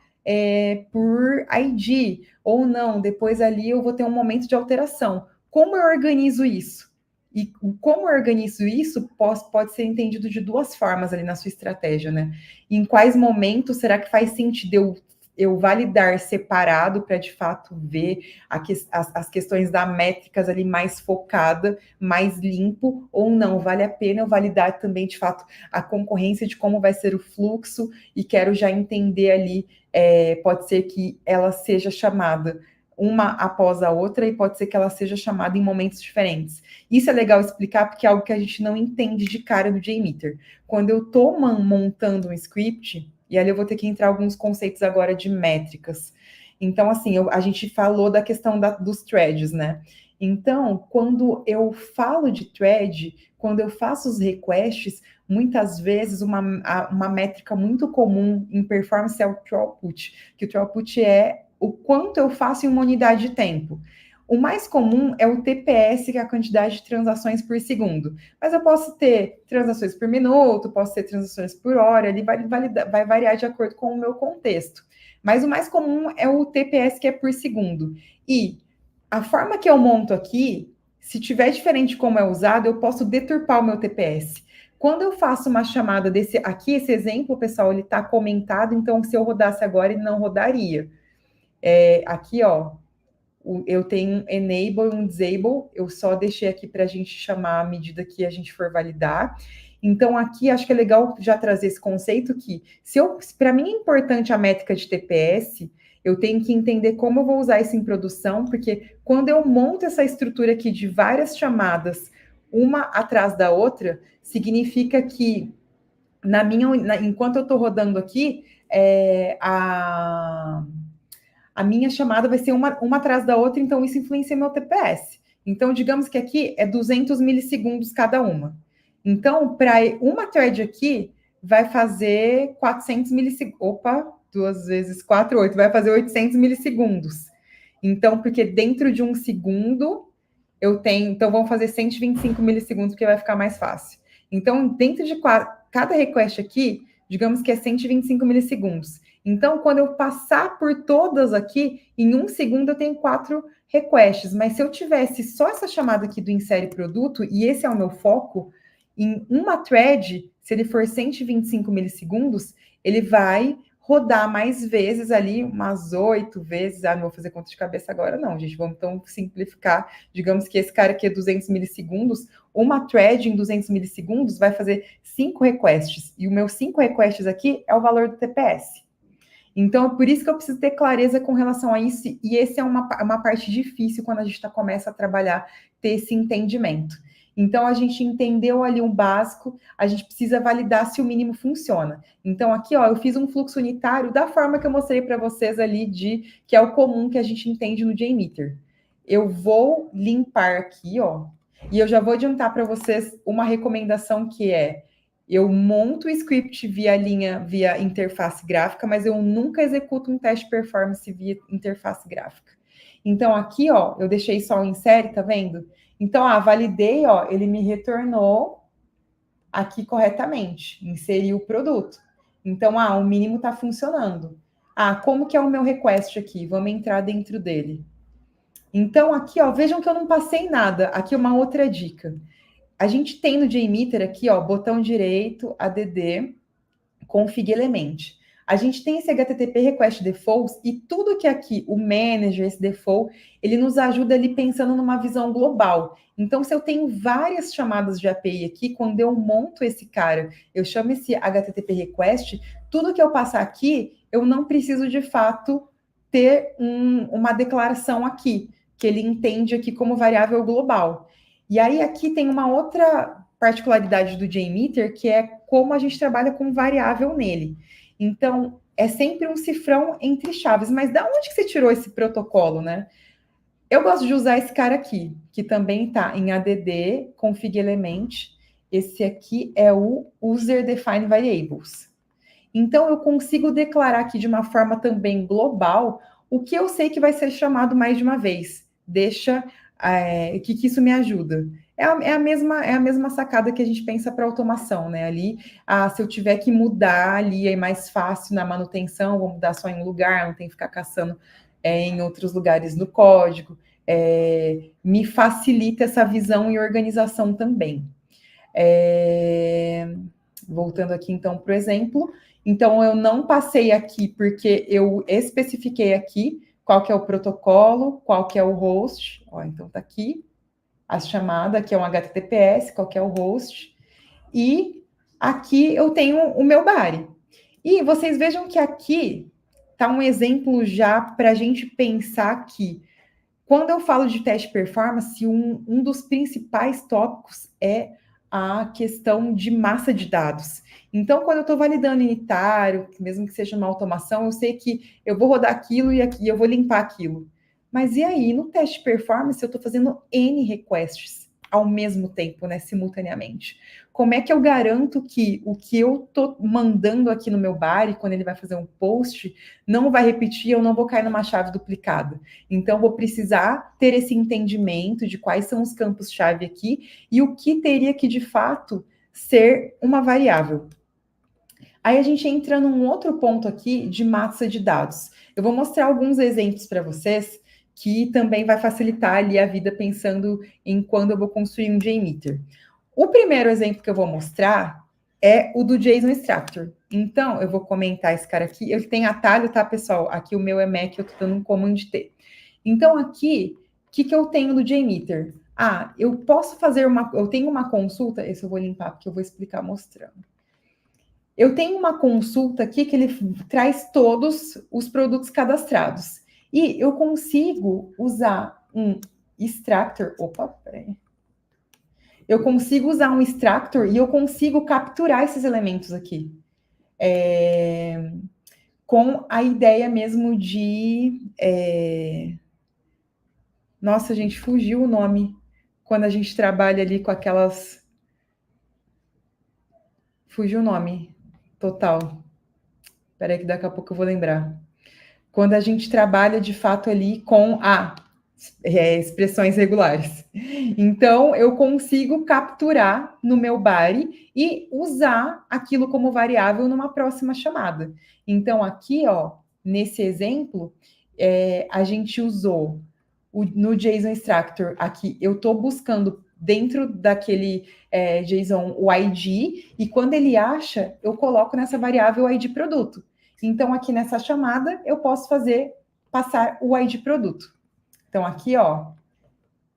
por ID, ou não, depois ali eu vou ter um momento de alteração. Como eu organizo isso? E como eu organizo isso pode ser entendido de duas formas ali na sua estratégia, né? Em quais momentos será que faz sentido eu validar separado para, de fato, ver as questões da métricas ali mais focada, mais limpo, ou não? Vale a pena eu validar também, de fato, a concorrência de como vai ser o fluxo e quero já entender ali, pode ser que ela seja chamada uma após a outra e pode ser que ela seja chamada em momentos diferentes. Isso é legal explicar porque é algo que a gente não entende de cara no JMeter. Quando eu estou montando um script, e ali eu vou ter que entrar alguns conceitos agora de métricas. Então, assim, a gente falou da questão dos threads, né? Então, quando eu falo de thread, quando eu faço os requests, muitas vezes uma métrica muito comum em performance é o throughput, que o throughput é o quanto eu faço em uma unidade de tempo. O mais comum é o TPS, que é a quantidade de transações por segundo. Mas eu posso ter transações por minuto, posso ter transações por hora, ele vai variar de acordo com o meu contexto. Mas o mais comum é o TPS, que é por segundo. E a forma que eu monto aqui, se tiver diferente como é usado, eu posso deturpar o meu TPS. Quando eu faço uma chamada desse aqui, esse exemplo, pessoal, ele está comentado, então se eu rodasse agora, ele não rodaria. Aqui, ó, eu tenho um enable e um disable, eu só deixei aqui para a gente chamar à medida que a gente for validar. Então, aqui acho que é legal já trazer esse conceito que, para mim é importante a métrica de TPS, eu tenho que entender como eu vou usar isso em produção, porque quando eu monto essa estrutura aqui de várias chamadas, uma atrás da outra, significa que enquanto eu estou rodando aqui, a minha chamada vai ser uma atrás da outra, então isso influencia meu TPS. Então, digamos que aqui é 200 milissegundos cada uma. Então, para uma thread aqui, vai fazer 400 milissegundos. Opa, 2 vezes 4, 8. Vai fazer 800 milissegundos. Então, porque dentro de um segundo, eu tenho... Então, vamos fazer 125 milissegundos, porque vai ficar mais fácil. Então, dentro de cada request aqui, digamos que é 125 milissegundos. Então, quando eu passar por todas aqui, em um segundo eu tenho 4 requests. Mas se eu tivesse só essa chamada aqui do insere produto, e esse é o meu foco, em uma thread, se ele for 125 milissegundos, ele vai rodar mais vezes ali, umas 8 vezes. Não vou fazer conta de cabeça agora, não, gente. Vamos então simplificar. Digamos que esse cara aqui é 200 milissegundos. Uma thread em 200 milissegundos vai fazer 5 requests. E o meu 5 requests aqui é o valor do TPS. Então, por isso que eu preciso ter clareza com relação a isso, e esse é uma parte difícil quando a gente começa a trabalhar, ter esse entendimento. Então, a gente entendeu ali um básico, a gente precisa validar se o mínimo funciona. Então, aqui, ó, eu fiz um fluxo unitário da forma que eu mostrei para vocês ali, que é o comum que a gente entende no JMeter. Eu vou limpar aqui, ó, e eu já vou adiantar para vocês uma recomendação que é: eu monto o script via interface gráfica, mas eu nunca executo um teste performance via interface gráfica. Então, aqui, ó, eu deixei só o insere, tá vendo? Então, validei, ó, ele me retornou aqui corretamente, inseriu o produto. Então, o mínimo tá funcionando. Como que é o meu request aqui? Vamos entrar dentro dele. Então, aqui, ó, vejam que eu não passei nada. Aqui uma outra dica. A gente tem no JMeter aqui, ó, botão direito, add, config element. A gente tem esse HTTP request defaults e tudo que aqui, o manager, esse default, ele nos ajuda ali pensando numa visão global. Então, se eu tenho várias chamadas de API aqui, quando eu monto esse cara, eu chamo esse HTTP request, tudo que eu passar aqui, eu não preciso de fato ter uma declaração aqui, que ele entende aqui como variável global. E aí, aqui tem uma outra particularidade do JMeter, que é como a gente trabalha com variável nele. Então, é sempre um cifrão entre chaves. Mas da onde que você tirou esse protocolo, né? Eu gosto de usar esse cara aqui, que também está em add, config element. Esse aqui é o user define variables. Então, eu consigo declarar aqui de uma forma também global o que eu sei que vai ser chamado mais de uma vez. Que isso me ajuda. É a mesma sacada que a gente pensa para automação, né? Ali, se eu tiver que mudar ali, é mais fácil na manutenção, vou mudar só em um lugar, não tem que ficar caçando em outros lugares no código. Me facilita essa visão e organização também. Voltando aqui, então, para o exemplo. Então, eu não passei aqui porque eu especifiquei aqui qual que é o protocolo, qual que é o host. Ó, então, tá aqui a chamada, que é um HTTPS, qual que é o host. E aqui eu tenho o meu body. E vocês vejam que aqui tá um exemplo já para a gente pensar que, quando eu falo de teste performance, um dos principais tópicos é a questão de massa de dados. Então, quando eu estou validando unitário, mesmo que seja uma automação, eu sei que eu vou rodar aquilo e aqui eu vou limpar aquilo. Mas e aí, no teste de performance, eu estou fazendo N requests ao mesmo tempo, né, simultaneamente. Como é que eu garanto que o que eu estou mandando aqui no meu body, quando ele vai fazer um post, não vai repetir, eu não vou cair numa chave duplicada? Então, vou precisar ter esse entendimento de quais são os campos-chave aqui e o que teria que, de fato, ser uma variável. Aí a gente entra num outro ponto aqui de massa de dados. Eu vou mostrar alguns exemplos para vocês que também vai facilitar ali a vida pensando em quando eu vou construir um JMeter. O primeiro exemplo que eu vou mostrar é o do JSON Extractor. Então, eu vou comentar esse cara aqui. Ele tem atalho, tá, pessoal? Aqui o meu é Mac, eu tô dando um Command T. Então, aqui, o que eu tenho no JMeter? Ah, eu posso fazer eu tenho uma consulta, esse eu vou limpar porque eu vou explicar mostrando. Eu tenho uma consulta aqui que ele traz todos os produtos cadastrados. E eu consigo usar um extractor. Opa, peraí. Eu consigo usar um extractor e eu consigo capturar esses elementos aqui. Com a ideia mesmo de... Nossa, gente, fugiu o nome. Quando a gente trabalha ali com aquelas... Fugiu o nome. Total. Espera aí que daqui a pouco eu vou lembrar. Quando a gente trabalha, de fato, ali com expressões regulares. Então, eu consigo capturar no meu body e usar aquilo como variável numa próxima chamada. Então, aqui, ó, nesse exemplo, a gente usou no JSON Extractor, aqui, eu estou buscando dentro daquele JSON o ID, e quando ele acha, eu coloco nessa variável o ID produto. Então, aqui nessa chamada, eu posso passar o ID produto. Então, aqui, ó,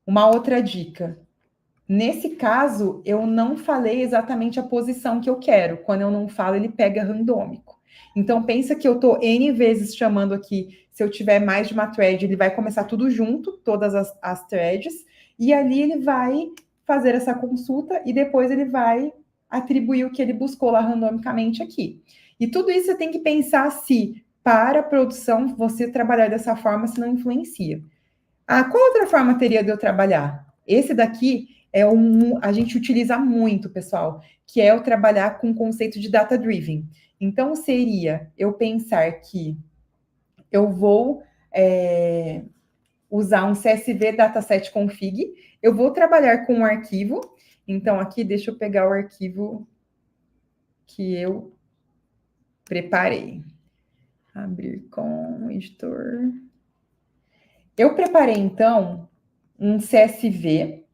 uma outra dica. Nesse caso, eu não falei exatamente a posição que eu quero. Quando eu não falo, ele pega randômico. Então, pensa que eu estou N vezes chamando aqui. Se eu tiver mais de uma thread, ele vai começar tudo junto, todas as threads, e ali ele vai fazer essa consulta e depois ele vai atribuir o que ele buscou lá randomicamente aqui. E tudo isso você tem que pensar se, para a produção, você trabalhar dessa forma, se não influencia. Qual outra forma teria de eu trabalhar? Esse daqui a gente utiliza muito, pessoal, que é o trabalhar com o conceito de data-driven. Então, seria eu pensar que eu vou usar um CSV dataset config, eu vou trabalhar com um arquivo. Então, aqui, deixa eu pegar o arquivo que eu preparei. Abrir com editor. Eu preparei, então, um CSV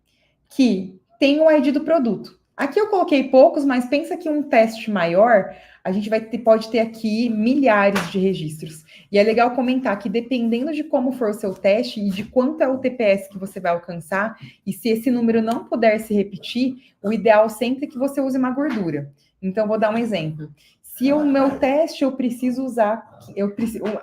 que tem o ID do produto. Aqui eu coloquei poucos, mas pensa que um teste maior, a gente pode ter aqui milhares de registros. E é legal comentar que dependendo de como for o seu teste e de quanto é o TPS que você vai alcançar, e se esse número não puder se repetir, o ideal sempre é que você use uma gordura. Então, vou dar um exemplo. Se o meu teste eu preciso usar,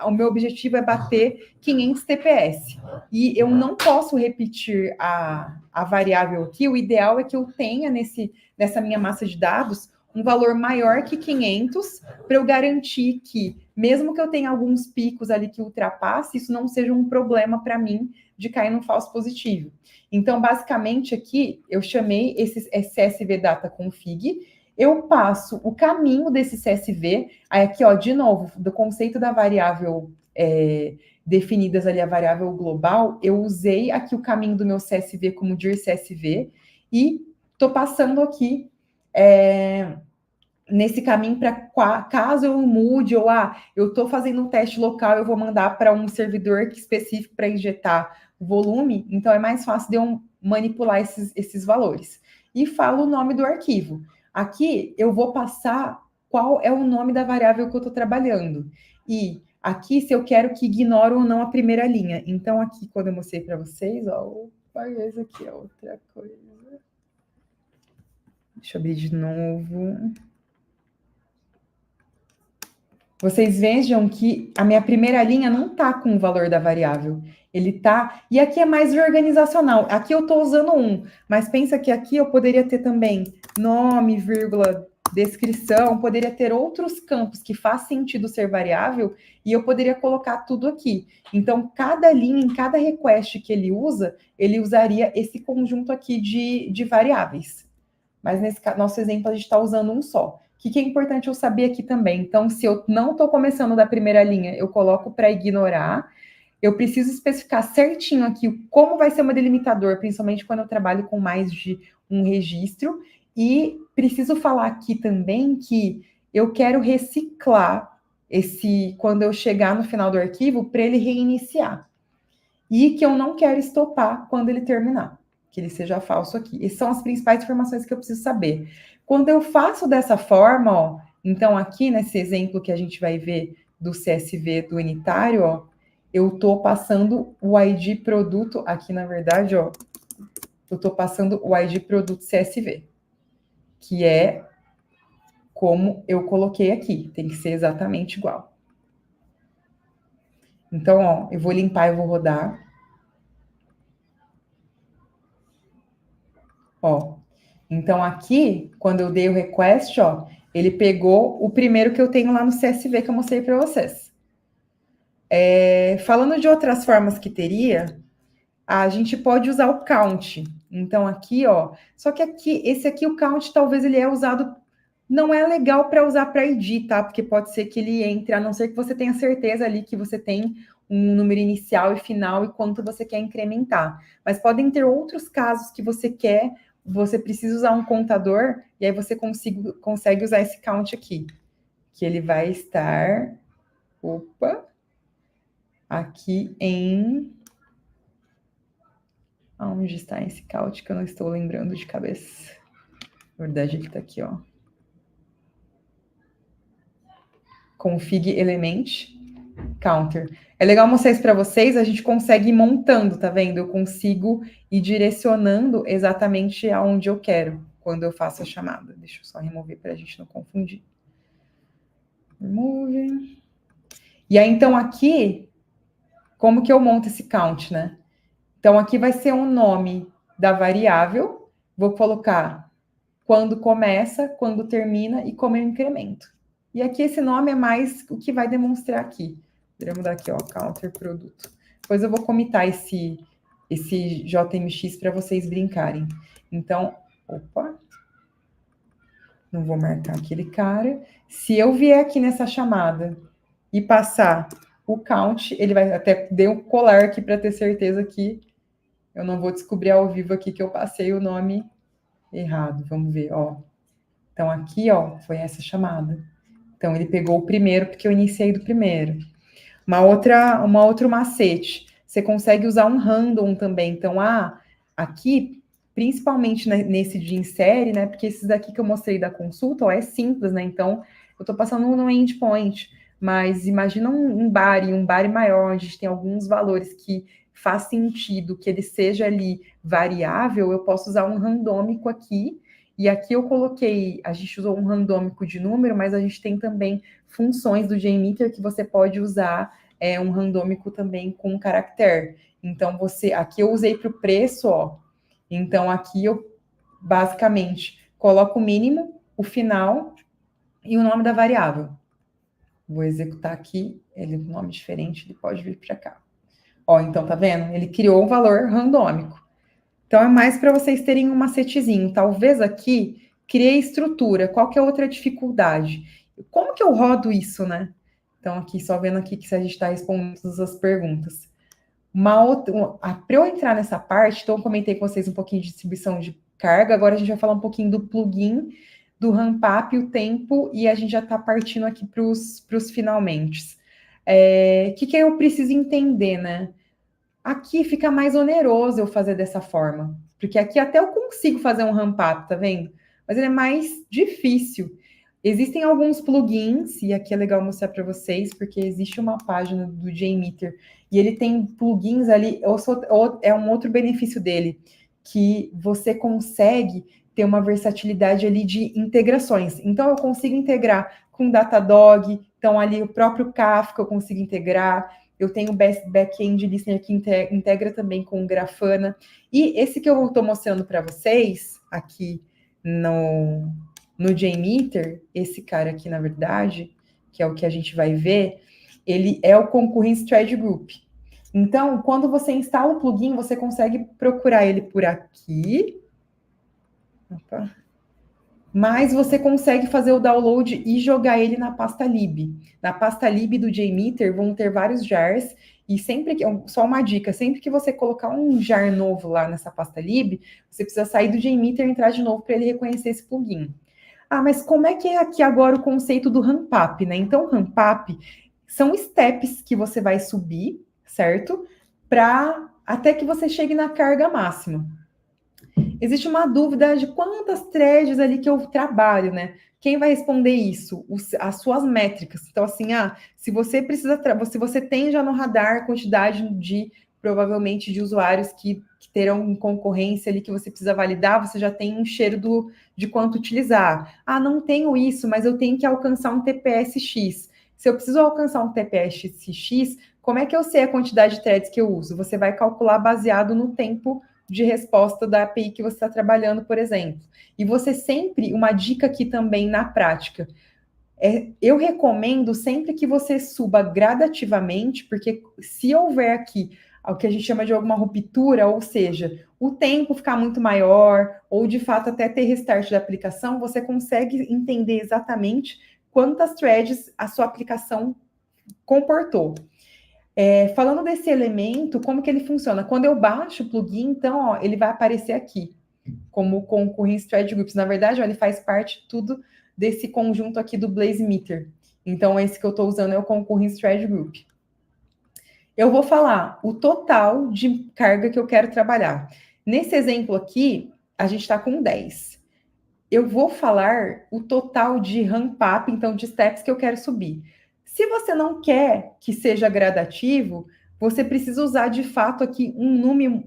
o meu objetivo é bater 500 TPS e eu não posso repetir a variável aqui, o ideal é que eu tenha nessa minha massa de dados um valor maior que 500 para eu garantir que, mesmo que eu tenha alguns picos ali que ultrapasse, isso não seja um problema para mim de cair no falso positivo. Então, basicamente aqui, eu chamei esse CSV Data Config. Eu passo o caminho desse CSV, aí aqui, ó, de novo, do conceito da variável definidas ali, a variável global, eu usei aqui o caminho do meu CSV como dir CSV e estou passando aqui nesse caminho para caso eu mude, ou eu estou fazendo um teste local, eu vou mandar para um servidor específico para injetar o volume, então é mais fácil de eu manipular esses valores. E falo o nome do arquivo. Aqui eu vou passar qual é o nome da variável que eu estou trabalhando. E aqui, se eu quero que ignore ou não a primeira linha. Então, aqui, quando eu mostrei para vocês, esse aqui é outra coisa. Deixa eu abrir de novo. Vocês vejam que a minha primeira linha não está com o valor da variável. Ele está... E aqui é mais organizacional. Aqui eu estou usando 1, mas pensa que aqui eu poderia ter também nome, vírgula, descrição, poderia ter outros campos que faz sentido ser variável e eu poderia colocar tudo aqui. Então, cada linha, em cada request que ele usa, ele usaria esse conjunto aqui de variáveis. Mas nesse nosso exemplo, a gente está usando um só. O que é importante eu saber aqui também? Então, se eu não estou começando da primeira linha, eu coloco para ignorar. Eu preciso especificar certinho aqui como vai ser o meu delimitador, principalmente quando eu trabalho com mais de um registro. E preciso falar aqui também que eu quero reciclar quando eu chegar no final do arquivo, para ele reiniciar. E que eu não quero estopar quando ele terminar, que ele seja falso aqui. Essas são as principais informações que eu preciso saber. Quando eu faço dessa forma, ó, então aqui nesse exemplo que a gente vai ver do CSV do unitário, ó, eu estou passando o ID produto, aqui na verdade, ó, eu estou passando o ID produto CSV, que é como eu coloquei aqui, tem que ser exatamente igual. Então, ó, eu vou limpar e vou rodar. Ó, então aqui, quando eu dei o request, ó, ele pegou o primeiro que eu tenho lá no CSV que eu mostrei para vocês. Falando de outras formas que teria, a gente pode usar o count. Então aqui, ó, só que aqui, esse aqui, o count, talvez ele é usado, não é legal para usar para ID, tá? Porque pode ser que ele entre, a não ser que você tenha certeza ali que você tem um número inicial e final e quanto você quer incrementar. Mas podem ter outros casos que você precisa usar um contador, e aí você consegue usar esse count aqui, que ele vai estar, aqui em... Onde está esse count que eu não estou lembrando de cabeça? Na verdade, ele está aqui, ó. Config element, counter. É legal mostrar isso para vocês, a gente consegue ir montando, tá vendo? Eu consigo ir direcionando exatamente aonde eu quero quando eu faço a chamada. Deixa eu só remover para a gente não confundir. Remove. E aí, então, aqui, como que eu monto esse count, né? Então, aqui vai ser o nome da variável. Vou colocar quando começa, quando termina e como eu incremento. E aqui esse nome é mais o que vai demonstrar aqui. Vou mudar aqui, ó, counter produto. Depois eu vou comitar esse JMX para vocês brincarem. Então, não vou marcar aquele cara. Se eu vier aqui nessa chamada e passar o count, ele vai até dar um colar aqui para ter certeza que eu não vou descobrir ao vivo aqui que eu passei o nome errado. Vamos ver, ó. Então, aqui, ó, foi essa chamada. Então, ele pegou o primeiro, porque eu iniciei do primeiro. Uma outra macete. Você consegue usar um random também. Então, aqui, principalmente nesse de insere, né? Porque esses daqui que eu mostrei da consulta, ó, é simples, né? Então, eu tô passando no endpoint. Mas imagina um body maior, onde a gente tem alguns valores que faz sentido que ele seja ali variável, eu posso usar um randômico aqui, e aqui eu coloquei, a gente usou um randômico de número, mas a gente tem também funções do JMeter que você pode usar um randômico também com caractere. Então, aqui eu usei para o preço, ó, então aqui eu basicamente coloco o mínimo, o final e o nome da variável. Vou executar aqui, ele com nome diferente, ele pode vir para cá. Ó, então, tá vendo? Ele criou um valor randômico. Então, é mais para vocês terem um macetezinho. Talvez aqui, criei estrutura. Qual que é outra dificuldade? Como que eu rodo isso, né? Então, aqui, só vendo aqui que a gente está respondendo todas as perguntas. Para eu entrar nessa parte, então eu comentei com vocês um pouquinho de distribuição de carga. Agora a gente vai falar um pouquinho do plugin, do ramp up, o tempo, e a gente já está partindo aqui para os finalmente. O que eu preciso entender, né? Aqui fica mais oneroso eu fazer dessa forma, porque aqui até eu consigo fazer um ramp up, tá vendo? Mas ele é mais difícil. Existem alguns plugins, e aqui é legal mostrar para vocês, porque existe uma página do JMeter, e ele tem plugins ali, é um outro benefício dele, que você consegue ter uma versatilidade ali de integrações. Então, eu consigo integrar com Datadog, então ali o próprio Kafka eu consigo integrar, eu tenho o Backend Listener que integra também com o Grafana. E esse que eu estou mostrando para vocês, aqui no JMeter, esse cara aqui, na verdade, que é o que a gente vai ver, ele é o Concurrence Thread Group. Então, quando você instala o plugin, você consegue procurar ele por aqui. Opa. Mas você consegue fazer o download e jogar ele na pasta lib. Na pasta lib do JMeter vão ter vários jars, e sempre que, só uma dica, sempre que você colocar um jar novo lá nessa pasta lib, você precisa sair do JMeter e entrar de novo para ele reconhecer esse plugin. Ah, mas como é que é aqui agora o conceito do ramp up, né? Então, ramp up são steps que você vai subir, certo? Até que você chegue na carga máxima. Existe uma dúvida de quantas threads ali que eu trabalho, né? Quem vai responder isso? As suas métricas. Então, assim, se você precisa, se você tem já no radar a quantidade de, provavelmente, de usuários que terão concorrência ali que você precisa validar, você já tem um cheiro de quanto utilizar. Ah, não tenho isso, mas eu tenho que alcançar um TPS X. Se eu preciso alcançar um TPS X, como é que eu sei a quantidade de threads que eu uso? Você vai calcular baseado no tempo de resposta da API que você está trabalhando, por exemplo. E você sempre, uma dica aqui também na prática, eu recomendo sempre que você suba gradativamente, porque se houver aqui o que a gente chama de alguma ruptura, ou seja, o tempo ficar muito maior, ou de fato até ter restart da aplicação, você consegue entender exatamente quantas threads a sua aplicação comportou. Falando desse elemento, como que ele funciona? Quando eu baixo o plugin, então, ele vai aparecer aqui, como Concurrence Thread Groups. Na verdade, ele faz parte tudo desse conjunto aqui do BlazeMeter. Então, esse que eu estou usando é o Concurrence Thread Group. Eu vou falar o total de carga que eu quero trabalhar. Nesse exemplo aqui, a gente está com 10. Eu vou falar o total de ramp up, então, de steps que eu quero subir. Se você não quer que seja gradativo, você precisa usar, de fato, aqui um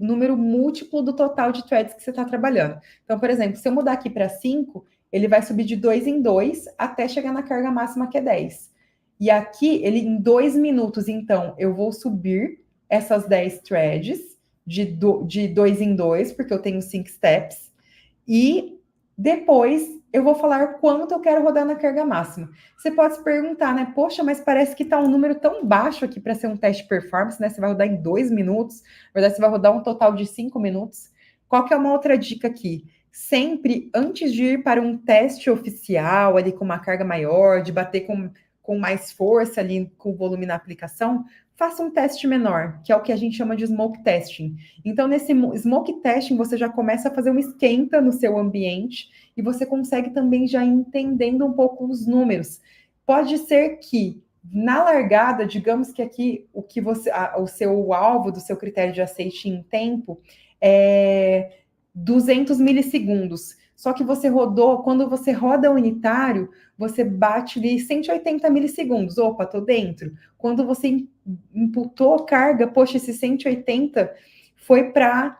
número múltiplo do total de threads que você está trabalhando. Então, por exemplo, se eu mudar aqui para 5, ele vai subir de 2 em 2 até chegar na carga máxima, que é 10. E aqui, ele em 2 minutos, então, eu vou subir essas 10 threads de 2 em 2, porque eu tenho 5 steps. E depois eu vou falar quanto eu quero rodar na carga máxima. Você pode se perguntar, né? Poxa, mas parece que está um número tão baixo aqui para ser um teste de performance, né? Você vai rodar em 2 minutos, na verdade, você vai rodar um total de 5 minutos. Qual que é uma outra dica aqui? Sempre, antes de ir para um teste oficial, ali com uma carga maior, de bater com mais força ali, com o volume na aplicação, faça um teste menor, que é o que a gente chama de smoke testing. Então, nesse smoke testing, você já começa a fazer um esquenta no seu ambiente e você consegue também já ir entendendo um pouco os números. Pode ser que, na largada, digamos que aqui o seu alvo do seu critério de aceite em tempo é 200 milissegundos. Só que você rodou, quando você roda unitário, você bate ali 180 milissegundos. Opa, tô dentro. Quando você imputou carga, poxa, esse 180 foi para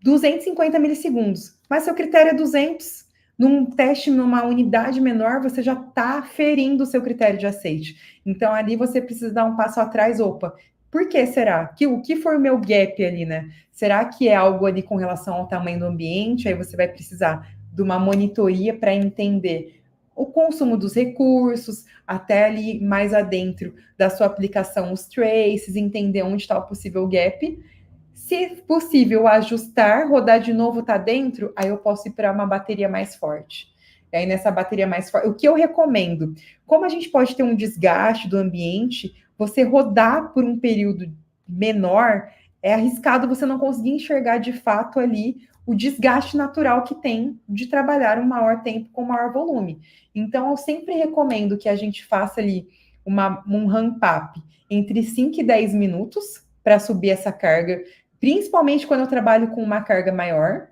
250 milissegundos. Mas seu critério é 200. Num teste, numa unidade menor, você já está ferindo o seu critério de aceite. Então, ali você precisa dar um passo atrás. Opa, por que será? O que for o meu gap ali, né? Será que é algo ali com relação ao tamanho do ambiente? Aí você vai precisar de uma monitoria para entender o consumo dos recursos, até ali mais adentro da sua aplicação, os traces, entender onde está o possível gap. Se possível ajustar, rodar de novo, tá dentro, aí eu posso ir para uma bateria mais forte. E aí nessa bateria mais forte, o que eu recomendo? Como a gente pode ter um desgaste do ambiente, você rodar por um período menor, é arriscado você não conseguir enxergar de fato ali o desgaste natural que tem de trabalhar um maior tempo com maior volume. Então, eu sempre recomendo que a gente faça ali um ramp up entre 5 e 10 minutos para subir essa carga, principalmente quando eu trabalho com uma carga maior,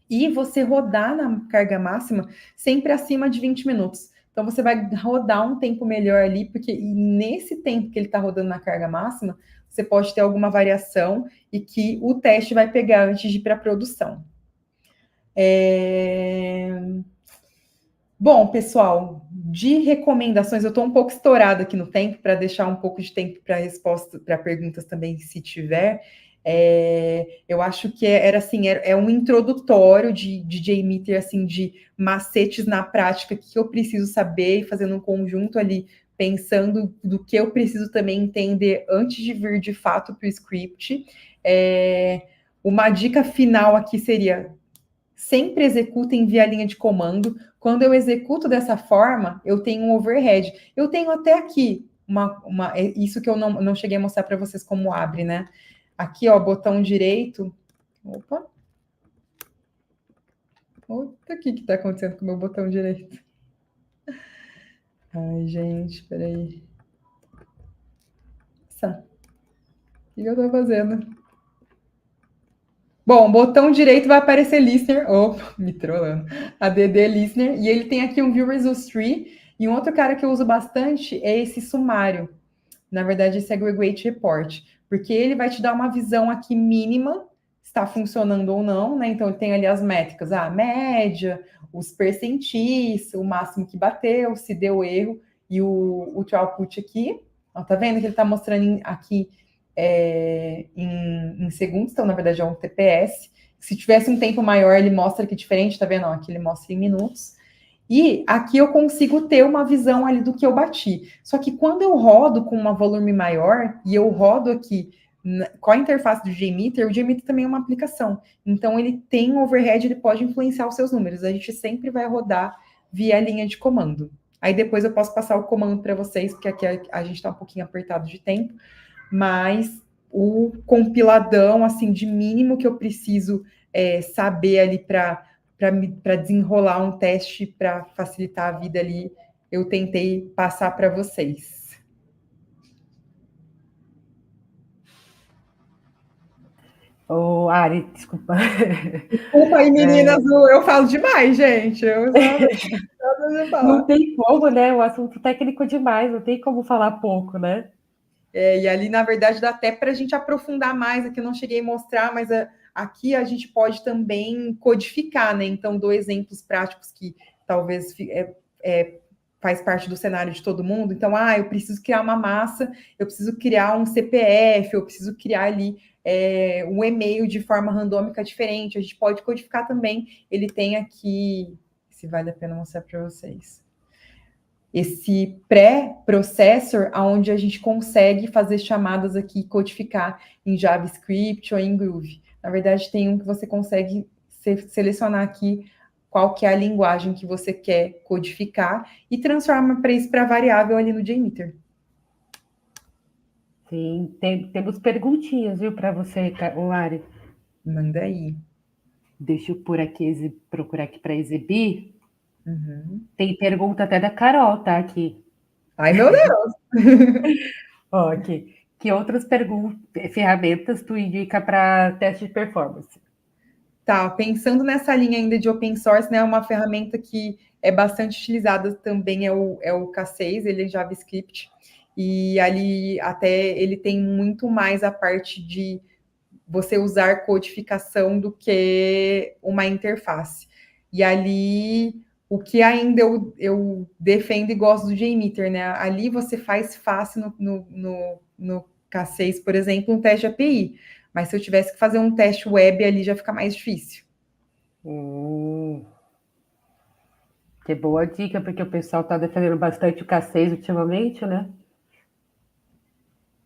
e você rodar na carga máxima sempre acima de 20 minutos. Então, você vai rodar um tempo melhor ali, porque nesse tempo que ele está rodando na carga máxima, você pode ter alguma variação e que o teste vai pegar antes de ir para a produção. Bom, pessoal, de recomendações, eu estou um pouco estourada aqui no tempo, para deixar um pouco de tempo para resposta, para perguntas também, se tiver. Eu acho que era assim, é um introdutório de JMeter, assim, de macetes na prática que eu preciso saber e fazendo um conjunto ali, pensando do que eu preciso também entender antes de vir de fato para o script. Uma dica final aqui seria: sempre executem via linha de comando. Quando eu executo dessa forma, eu tenho um overhead. Eu tenho até aqui isso que eu não cheguei a mostrar para vocês como abre, né? Aqui, ó, botão direito. Opa! O que está acontecendo com o meu botão direito? Ai, gente, peraí. Nossa, o que eu estou fazendo? Bom, botão direito vai aparecer Listener. Opa, me trollando. ADD Listener. E ele tem aqui um View Results Tree. E um outro cara que eu uso bastante é esse sumário. Na verdade, esse Aggregate Report. Porque ele vai te dar uma visão aqui mínima, se está funcionando ou não, né? Então, ele tem ali as métricas, a média, os percentis, o máximo que bateu, se deu erro, e o output aqui. Ó, tá vendo que ele está mostrando aqui em segundos, então, na verdade, é um TPS. Se tivesse um tempo maior, ele mostra aqui diferente, tá vendo? Ó, aqui ele mostra em minutos. E aqui eu consigo ter uma visão ali do que eu bati. Só que quando eu rodo com um volume maior, e eu rodo aqui com a interface do JMeter, o JMeter também é uma aplicação. Então, ele tem um overhead, ele pode influenciar os seus números. A gente sempre vai rodar via linha de comando. Aí depois eu posso passar o comando para vocês, porque aqui a gente está um pouquinho apertado de tempo. Mas o compiladão, assim, de mínimo que eu preciso saber ali para desenrolar um teste para facilitar a vida ali, eu tentei passar para vocês. Ô, Ari, desculpa. Desculpa aí, meninas, eu falo demais, gente. Não tem como, né? O assunto técnico demais, não tem como falar pouco, né? E ali, na verdade, dá até para a gente aprofundar mais, aqui eu não cheguei a mostrar, mas aqui a gente pode também codificar, né? Então, dou exemplos práticos que talvez faz parte do cenário de todo mundo. Então, eu preciso criar uma massa, eu preciso criar um CPF, eu preciso criar ali um e-mail de forma randômica diferente. A gente pode codificar também. Ele tem aqui, se vale a pena mostrar para vocês, esse pré-processor, onde a gente consegue fazer chamadas aqui e codificar em JavaScript ou em Groove. Na verdade, tem um que você consegue selecionar aqui qual que é a linguagem que você quer codificar e transforma para isso para variável ali no JMeter. Sim, temos perguntinhas, viu, para você, Lari. Manda aí. Deixa eu procurar aqui para exibir. Uhum. Tem pergunta até da Carol, tá aqui. Ai, meu Deus! Ó, aqui. Que outras ferramentas tu indica para teste de performance? Tá, pensando nessa linha ainda de open source, né, uma ferramenta que é bastante utilizada também é o K6, ele é JavaScript, e ali até ele tem muito mais a parte de você usar codificação do que uma interface. E ali, o que ainda eu defendo e gosto do JMeter, né? Ali você faz fácil no K6, por exemplo, um teste de API. Mas se eu tivesse que fazer um teste web ali, já fica mais difícil. Que boa dica, porque o pessoal está defendendo bastante o K6 ultimamente, né?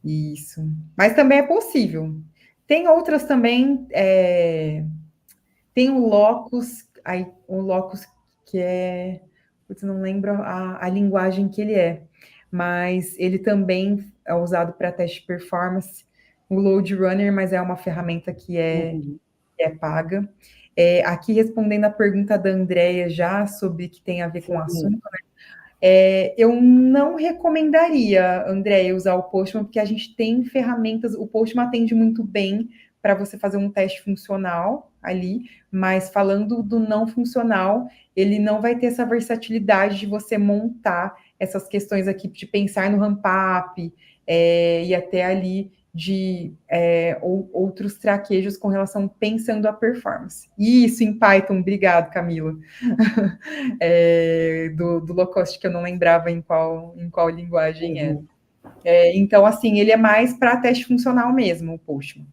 Isso. Mas também é possível. Tem outras também. Tem o Locus, o Locus que é. Putz, não lembro a linguagem que ele é, mas ele também é usado para teste de performance. O Load Runner, mas é uma ferramenta que é paga. Aqui respondendo a pergunta da Andrea já sobre que tem a ver com o assunto, né? Eu não recomendaria, André, usar o Postman, porque a gente tem ferramentas, o Postman atende muito bem para você fazer um teste funcional ali, mas falando do não funcional, ele não vai ter essa versatilidade de você montar essas questões aqui, de pensar no ramp-up, e até ali de outros traquejos com relação pensando a performance. Isso em Python, obrigado, Camila. Do low cost, que eu não lembrava em qual linguagem é. Então, assim, ele é mais para teste funcional mesmo, o Postman.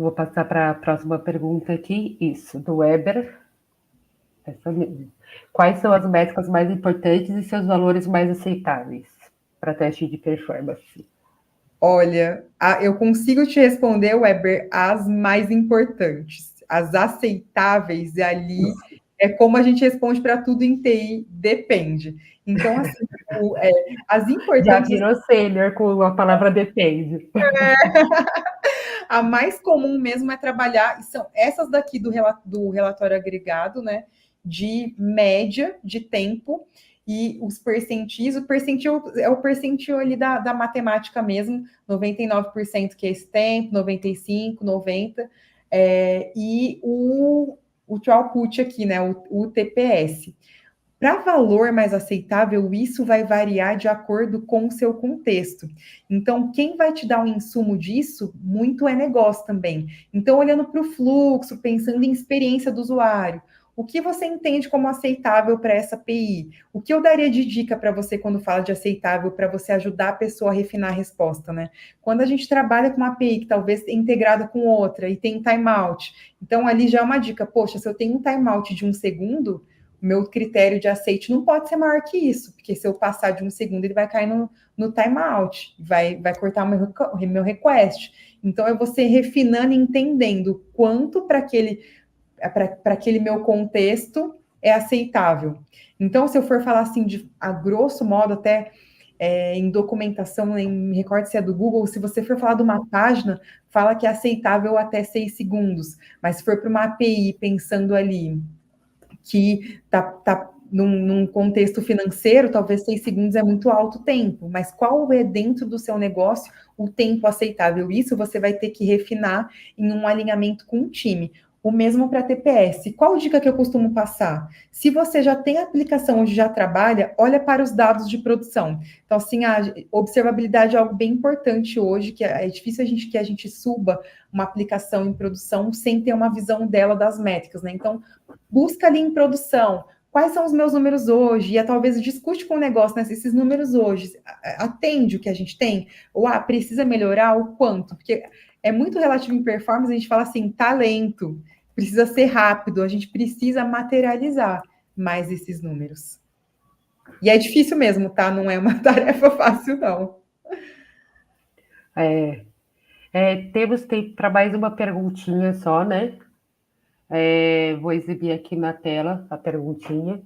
Vou passar para a próxima pergunta aqui. Isso, do Weber. Essa mesmo. Quais são as métricas mais importantes e seus valores mais aceitáveis para teste de performance? Olha, eu consigo te responder, Weber, as mais importantes. As aceitáveis ali é como a gente responde para tudo em TI, depende. Então, assim, as Já importantes. virou sênior com a palavra depende. A mais comum mesmo é trabalhar, e são essas daqui do relatório agregado, né? De média de tempo e os percentis. O percentil é o percentil ali da matemática mesmo, 99% que é esse tempo, 95%, 90%, e o output aqui, né? O TPS. Para valor mais aceitável, isso vai variar de acordo com o seu contexto. Então, quem vai te dar um insumo disso, muito é negócio também. Então, olhando para o fluxo, pensando em experiência do usuário, o que você entende como aceitável para essa API? O que eu daria de dica para você quando fala de aceitável, para você ajudar a pessoa a refinar a resposta, né? Quando a gente trabalha com uma API que talvez é integrada com outra e tem timeout, então ali já é uma dica, poxa, se eu tenho um timeout de 1 segundo, meu critério de aceite não pode ser maior que isso, porque se eu passar de 1 segundo, ele vai cair no timeout, vai cortar o meu request. Então, é você refinando e entendendo quanto para aquele meu contexto é aceitável. Então, se eu for falar assim, a grosso modo, até em documentação, me recordo se é do Google, se você for falar de uma página, fala que é aceitável até 6 segundos. Mas se for para uma API pensando ali que tá num contexto financeiro, talvez 6 segundos é muito alto tempo, mas qual é dentro do seu negócio o tempo aceitável? Isso você vai ter que refinar em um alinhamento com o time. O mesmo para TPS. Qual dica que eu costumo passar? Se você já tem a aplicação onde já trabalha, olha para os dados de produção. Então, assim, a observabilidade é algo bem importante hoje, que é difícil que a gente suba uma aplicação em produção sem ter uma visão dela das métricas, né? Então, busca ali em produção, quais são os meus números hoje, e talvez discute com o negócio, né, esses números hoje, atende o que a gente tem, ou precisa melhorar o quanto, porque é muito relativo em performance, a gente fala assim, talento, precisa ser rápido, a gente precisa materializar mais esses números. E é difícil mesmo, tá? Não é uma tarefa fácil, não. Temos tempo para mais uma perguntinha só, né? Vou exibir aqui na tela a perguntinha.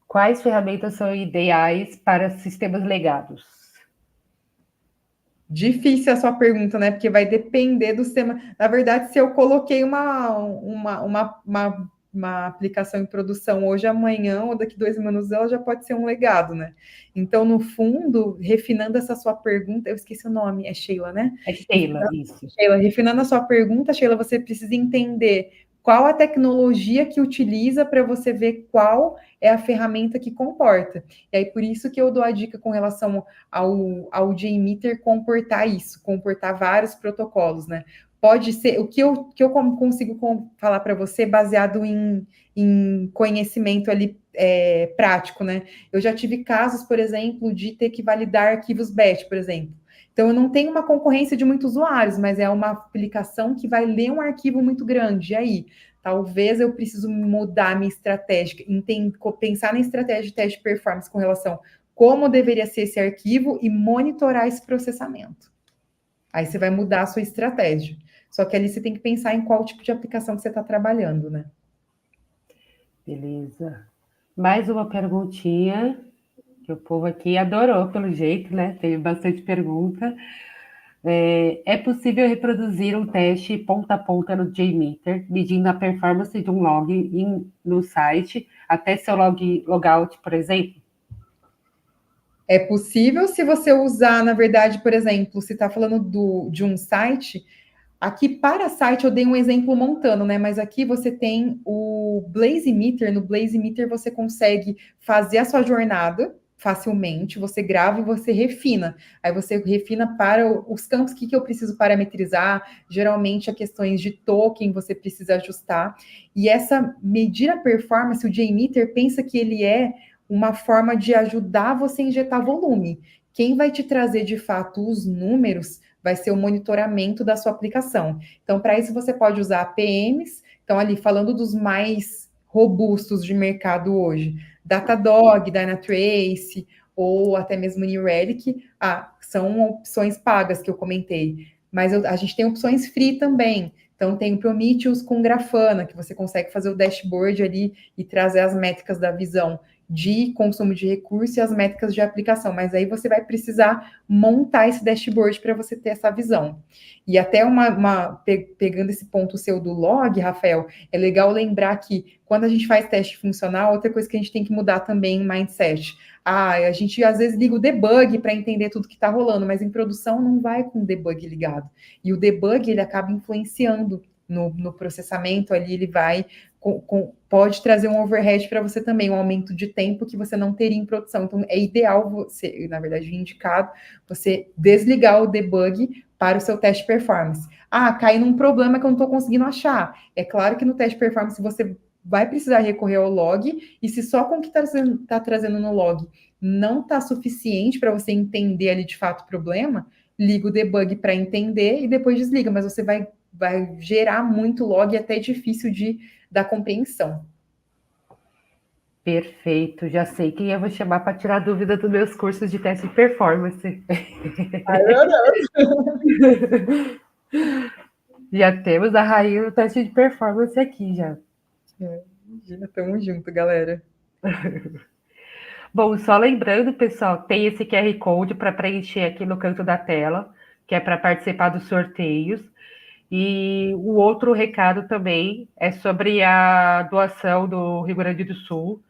Quais ferramentas são ideais para sistemas legados? Difícil a sua pergunta, né? Porque vai depender do sistema. Na verdade, se eu coloquei uma aplicação em produção hoje, amanhã, ou daqui 2 minutos, ela já pode ser um legado, né? Então, no fundo, refinando essa sua pergunta, eu esqueci o nome, é Sheila, né? É Sheila, isso. Sheila, refinando a sua pergunta, Sheila, você precisa entender qual a tecnologia que utiliza para você ver qual é a ferramenta que comporta. E aí, por isso que eu dou a dica com relação ao JMeter comportar vários protocolos, né? Pode ser, o que eu consigo falar para você baseado em conhecimento ali prático, né? Eu já tive casos, por exemplo, de ter que validar arquivos batch, por exemplo. Então, eu não tenho uma concorrência de muitos usuários, mas é uma aplicação que vai ler um arquivo muito grande. E aí, talvez eu preciso mudar a minha estratégia, pensar na estratégia de teste de performance com relação a como deveria ser esse arquivo e monitorar esse processamento. Aí você vai mudar a sua estratégia. Só que ali você tem que pensar em qual tipo de aplicação que você está trabalhando, né? Beleza. Mais uma perguntinha, que o povo aqui adorou, pelo jeito, né? Teve bastante pergunta. É possível reproduzir um teste ponta a ponta no JMeter, medindo a performance de um login no site, até seu logout, por exemplo? É possível se você usar, na verdade, por exemplo, se está falando de um site, aqui para site eu dei um exemplo montando, né? Mas aqui você tem o BlazeMeter. No BlazeMeter você consegue fazer a sua jornada facilmente, você grava e você refina. Aí você refina para os campos que eu preciso parametrizar, geralmente a questões de token você precisa ajustar. E essa medir a performance, o JMeter pensa que ele é uma forma de ajudar você a injetar volume. Quem vai te trazer de fato os números vai ser o monitoramento da sua aplicação. Então, para isso, você pode usar APMs. Então, ali, falando dos mais robustos de mercado hoje, Datadog, Dynatrace, ou até mesmo New Relic, são opções pagas que eu comentei. Mas a gente tem opções free também. Então, tem o Prometheus com Grafana, que você consegue fazer o dashboard ali e trazer as métricas da visão de consumo de recurso e as métricas de aplicação. Mas aí você vai precisar montar esse dashboard para você ter essa visão. E até pegando esse ponto seu do log, Rafael, é legal lembrar que quando a gente faz teste funcional, outra coisa que a gente tem que mudar também em mindset. A gente às vezes liga o debug para entender tudo que está rolando, mas em produção não vai com o debug ligado. E o debug, ele acaba influenciando no processamento ali, ele vai, pode trazer um overhead para você também, um aumento de tempo que você não teria em produção. Então, é ideal você, na verdade, indicado, você desligar o debug para o seu teste performance. Cai num problema que eu não estou conseguindo achar. É claro que no teste performance você vai precisar recorrer ao log, e se só com o que está trazendo no log não está suficiente para você entender ali de fato o problema, liga o debug para entender e depois desliga, mas você vai gerar muito log e até difícil da compreensão. Perfeito, já sei quem eu vou chamar para tirar dúvida dos meus cursos de teste de performance. Ai, meu Deus! Já temos a rainha do teste de performance aqui já. Tamo junto, galera. Bom, só lembrando, pessoal, tem esse QR Code para preencher aqui no canto da tela, que é para participar dos sorteios. E o outro recado também é sobre a doação do Rio Grande do Sul.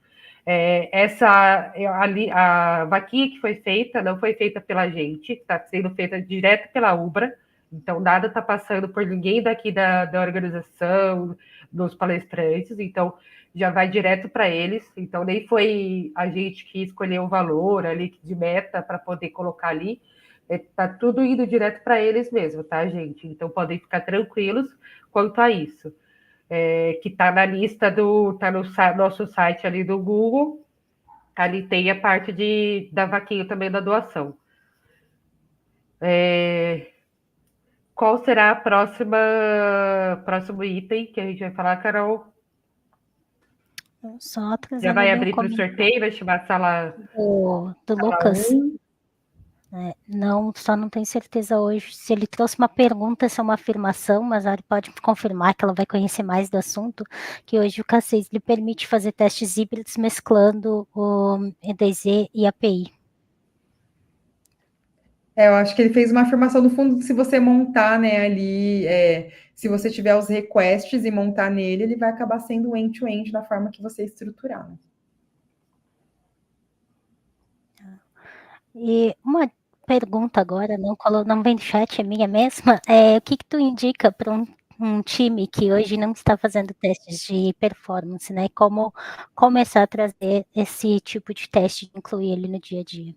A vaquinha que foi feita não foi feita pela gente, está sendo feita direto pela Ubra, então nada está passando por ninguém daqui da organização, dos palestrantes, então já vai direto para eles, então nem foi a gente que escolheu o valor ali de meta para poder colocar ali, está tudo indo direto para eles mesmo, tá, gente? Então podem ficar tranquilos quanto a isso. Que está na lista está no nosso site ali do Google, ali tem a parte da vaquinha também da doação. Qual será próximo item que a gente vai falar, Carol? Só Já vai abrir para o sorteio, vai chamar a sala do Lucas. Não, só não tenho certeza hoje se ele trouxe uma pergunta, se é uma afirmação, mas ele pode confirmar que ela vai conhecer mais do assunto, que hoje o K6 lhe permite fazer testes híbridos mesclando o EDZ e API. Eu acho que ele fez uma afirmação no fundo, se você montar, né, ali, se você tiver os requests e montar nele, ele vai acabar sendo end-to-end da forma que você estruturar. Né? E uma pergunta agora, não vem do chat, é minha mesma, o que tu indica para um time que hoje não está fazendo testes de performance, né? Como começar a trazer esse tipo de teste, incluir ele no dia a dia?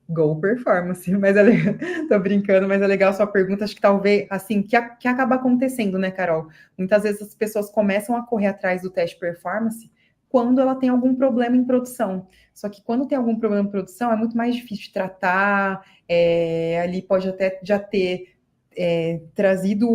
Go performance, mas tô brincando, mas é legal a sua pergunta, acho que talvez, assim, que acaba acontecendo, né, Carol? Muitas vezes as pessoas começam a correr atrás do teste performance quando ela tem algum problema em produção. Só que quando tem algum problema em produção, é muito mais difícil de tratar, ali pode até já ter trazido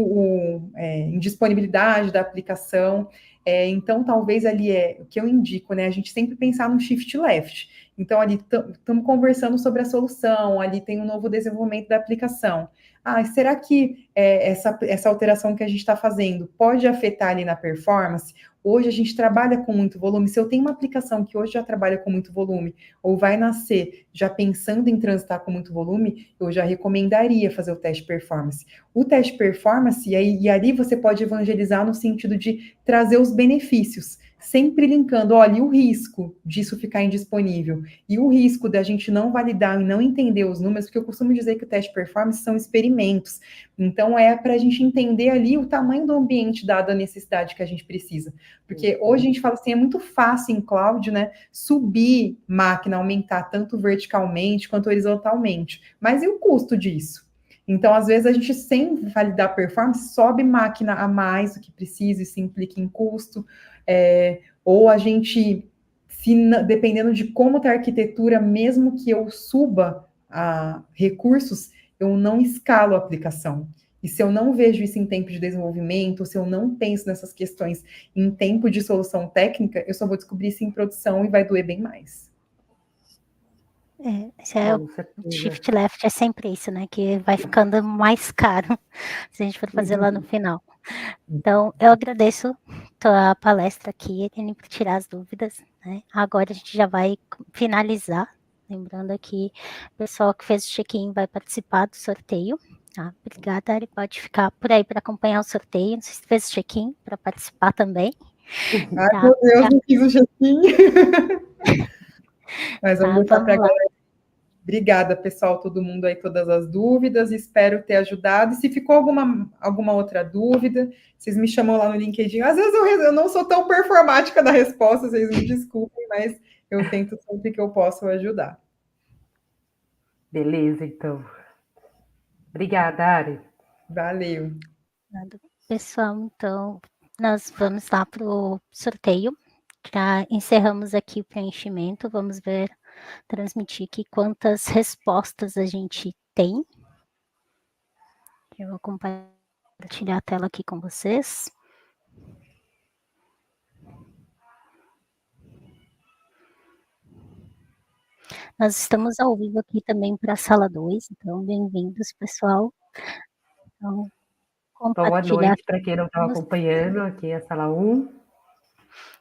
indisponibilidade da aplicação, então talvez ali o que eu indico, né, a gente sempre pensar no shift left. Então, ali estamos conversando sobre a solução, ali tem um novo desenvolvimento da aplicação. Será que essa alteração que a gente está fazendo pode afetar ali na performance? Hoje a gente trabalha com muito volume. Se eu tenho uma aplicação que hoje já trabalha com muito volume, ou vai nascer já pensando em transitar com muito volume, eu já recomendaria fazer o teste performance. O teste performance, e ali você pode evangelizar no sentido de trazer os benefícios, sempre linkando, olha, e o risco disso ficar indisponível, e o risco da gente não validar e não entender os números, porque eu costumo dizer que o teste performance são experimentos, então é para a gente entender ali o tamanho do ambiente dado a necessidade que a gente precisa, porque hoje a gente fala assim, é muito fácil em cloud, né, subir máquina, aumentar tanto verticalmente quanto horizontalmente, mas e o custo disso? Então, às vezes, a gente, sem validar performance, sobe máquina a mais do que precisa, isso implica em custo, ou a gente, dependendo de como está a arquitetura, mesmo que eu suba recursos, eu não escalo a aplicação. E se eu não vejo isso em tempo de desenvolvimento, se eu não penso nessas questões em tempo de solução técnica, eu só vou descobrir isso em produção e vai doer bem mais. Esse é o shift left, é sempre isso, né? Que vai ficando mais caro se a gente for fazer lá no final. Então, eu agradeço tua palestra aqui, Irene, por tirar as dúvidas, né? Agora a gente já vai finalizar. Lembrando aqui, o pessoal que fez o check-in vai participar do sorteio. Tá? Obrigada, Ari. Pode ficar por aí para acompanhar o sorteio. Não sei se fez o check-in para participar também. Ai, tá? Meu Deus, não fiz o check-in. Mas vamos botar para a galera. Obrigada, pessoal, todo mundo aí, todas as dúvidas. Espero ter ajudado. E se ficou alguma outra dúvida, vocês me chamam lá no LinkedIn. Às vezes eu não sou tão performática da resposta, vocês me desculpem, mas eu tento sempre que eu posso ajudar. Beleza, então. Obrigada, Ari. Valeu. Pessoal, então, nós vamos lá para o sorteio. Já encerramos aqui o preenchimento. Vamos ver, transmitir aqui quantas respostas a gente tem. Eu vou compartilhar a tela aqui com vocês. Nós estamos ao vivo aqui também para a sala 2, então bem-vindos, pessoal. Então, boa noite para quem não estava acompanhando aqui a sala 1.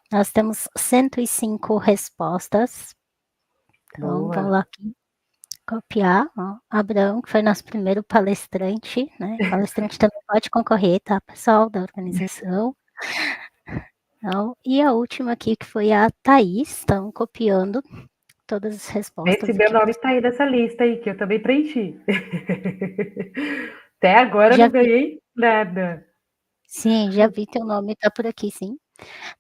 Nós temos 105 respostas. Então, Boa. vamos lá aqui. Copiar. Ó, Abraão, que foi nosso primeiro palestrante, né? Palestrante também pode concorrer, tá, pessoal, da organização. Então, e a última aqui, que foi a Thaís, estão copiando todas as respostas. Esse meu nome está aí nessa lista aí, que eu também preenchi. Até agora não ganhei nada. Sim, já vi teu nome, tá por aqui, sim.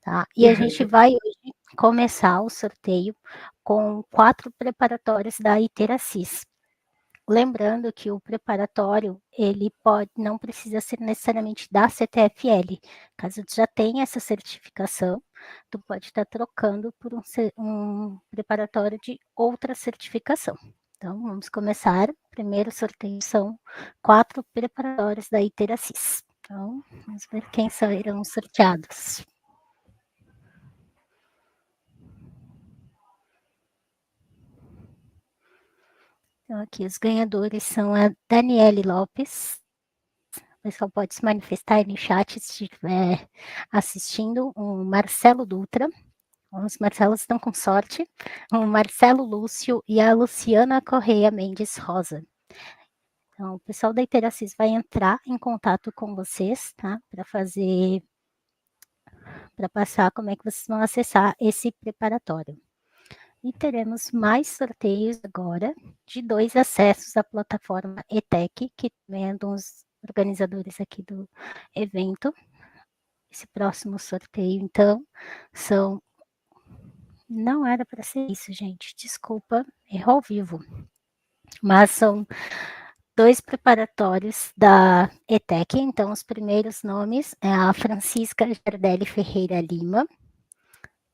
Tá? E a gente vai hoje começar o sorteio com 4 preparatórios da Iteracis. Lembrando que o preparatório, ele não precisa ser necessariamente da CTFL. Caso tu já tenha essa certificação, tu pode estar trocando por um preparatório de outra certificação. Então, vamos começar. Primeiro sorteio são 4 preparatórios da Iteracis. Então, vamos ver quem serão sorteados. Então, aqui os ganhadores são a Daniele Lopes. O pessoal pode se manifestar aí no chat se estiver assistindo. O Marcelo Dutra. Os Marcelos estão com sorte. O Marcelo Lúcio e a Luciana Correia Mendes Rosa. Então, o pessoal da Iteracis vai entrar em contato com vocês, tá? Para passar como é que vocês vão acessar esse preparatório. E teremos mais sorteios agora de 2 acessos à plataforma ETEC, que também é um dos organizadores aqui do evento. Esse próximo sorteio, então, não era para ser isso, gente, desculpa, errou ao vivo. Mas são 2 preparatórios da ETEC, então os primeiros nomes é a Francisca Jardelli Ferreira Lima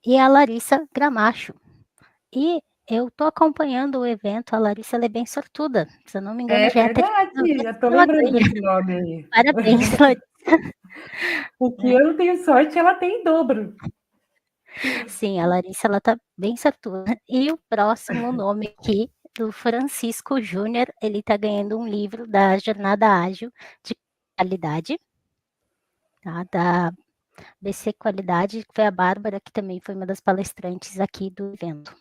e a Larissa Gramacho. E eu estou acompanhando o evento, a Larissa ela é bem sortuda, se eu não me engano, já é verdade, já estou lembrando desse nome aí. Parabéns, Larissa. O que eu não tenho sorte, ela tem em dobro. Sim, a Larissa ela está bem sortuda. E o próximo nome aqui, do Francisco Júnior, ele está ganhando um livro da Jornada Ágil de Qualidade, tá? Da BC Qualidade, que foi a Bárbara, que também foi uma das palestrantes aqui do evento.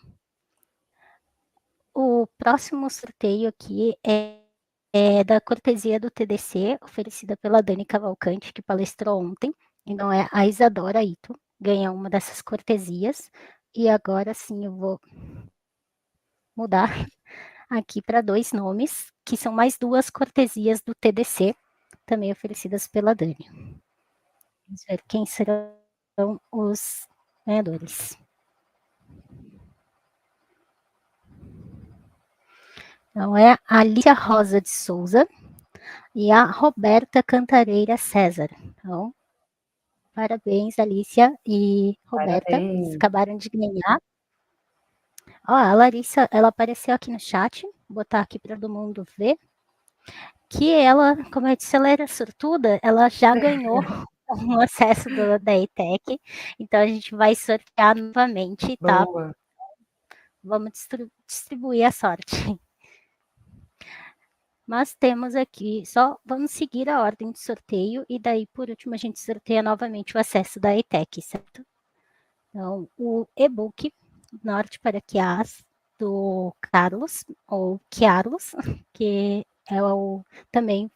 O próximo sorteio aqui é da cortesia do TDC, oferecida pela Dani Cavalcante, que palestrou ontem. Então, é a Isadora Ito, ganha uma dessas cortesias. E agora sim eu vou mudar aqui para 2 nomes, que são mais 2 cortesias do TDC, também oferecidas pela Dani. Vamos ver quem serão os ganhadores. Então, é a Alicia Rosa de Souza e a Roberta Cantareira César. Então, parabéns, Alicia e Roberta. Parabéns. Vocês acabaram de ganhar. Ó, a Larissa, ela apareceu aqui no chat. Vou botar aqui para todo mundo ver. que ela, como eu disse, ela era sortuda, ela já ganhou um acesso da ETEC, então a gente vai sortear novamente, tá? Boa. Vamos distribuir a sorte. Mas temos aqui, só vamos seguir a ordem de sorteio e daí, por último, a gente sorteia novamente o acesso da ETEC, certo? Então, o e-book Norte para QAs, do Carlos, ou Carlos, que também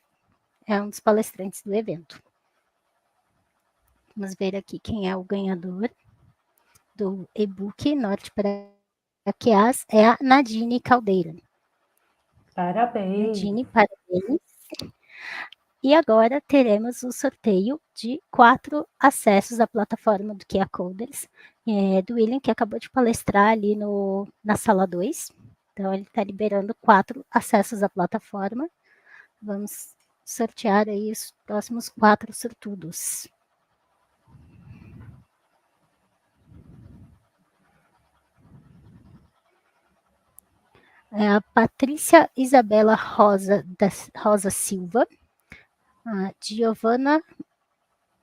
é um dos palestrantes do evento. Vamos ver aqui quem é o ganhador do e-book Norte para QAs, é a Nadine Caldeira. Parabéns. Nadine, parabéns. E agora teremos o sorteio de 4 acessos à plataforma do QA Coders, do William, que acabou de palestrar ali na sala 2. Então, ele está liberando 4 acessos à plataforma. Vamos sortear aí os próximos 4 sortudos. É a Patrícia Isabela Rosa Silva, a Giovana,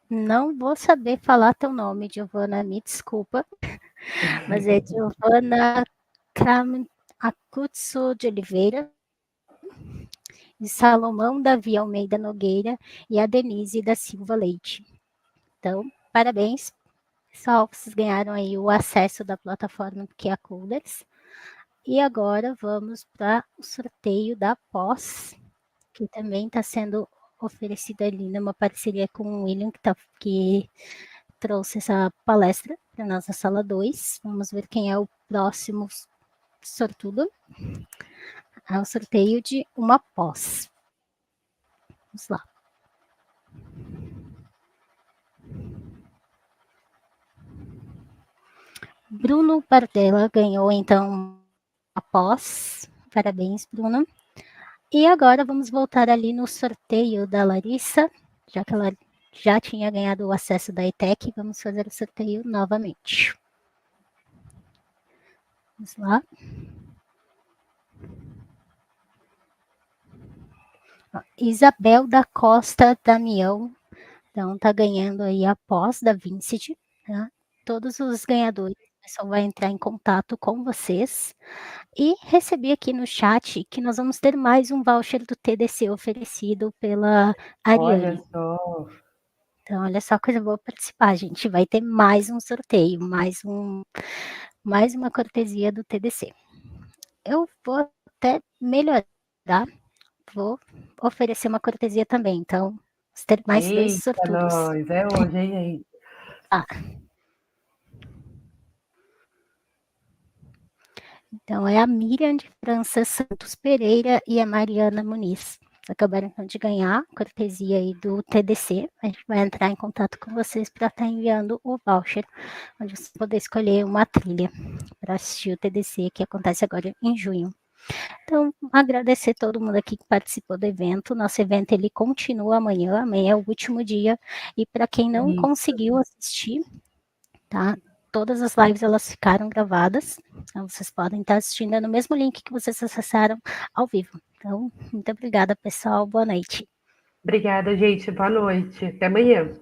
não vou saber falar teu nome, Giovana, me desculpa, mas é Giovana Acutso de Oliveira, de Salomão Davi Almeida Nogueira e a Denise da Silva Leite. Então, parabéns, pessoal, vocês ganharam aí o acesso da plataforma do QA Coders. E agora vamos para o sorteio da pós, que também está sendo oferecida ali numa parceria com o William, que trouxe essa palestra para nós na sala 2. Vamos ver quem é o próximo sortudo. É o sorteio de uma pós. Vamos lá. Bruno Bardella ganhou, então, a pós. Parabéns, Bruno. E agora vamos voltar ali no sorteio da Larissa, já que ela já tinha ganhado o acesso da ETEC, vamos fazer o sorteio novamente. Vamos lá. Isabel da Costa Damião, então tá ganhando aí a pós da Vincent, tá? Todos os ganhadores, o pessoal vai entrar em contato com vocês. E recebi aqui no chat que nós vamos ter mais um voucher do TDC oferecido pela Ariane. Olha só. Então, olha só, coisa boa participar, gente. Vai ter mais um sorteio, mais uma cortesia do TDC. Eu vou até melhorar, vou oferecer uma cortesia também. Então, vamos ter mais 2 sortudos. Nós, é hoje, hein? Ah. Então, é a Miriam de França Santos Pereira e a Mariana Muniz. Acabaram então de ganhar a cortesia aí do TDC. A gente vai entrar em contato com vocês para estar enviando o voucher, onde você poder escolher uma trilha para assistir o TDC, que acontece agora em junho. Então, agradecer todo mundo aqui que participou do evento. Nosso evento ele continua amanhã é o último dia. E para quem não conseguiu assistir, tá? Todas as lives elas ficaram gravadas, então vocês podem estar assistindo no mesmo link que vocês acessaram ao vivo. Então, muito obrigada, pessoal. Boa noite. Obrigada, gente. Boa noite. Até amanhã.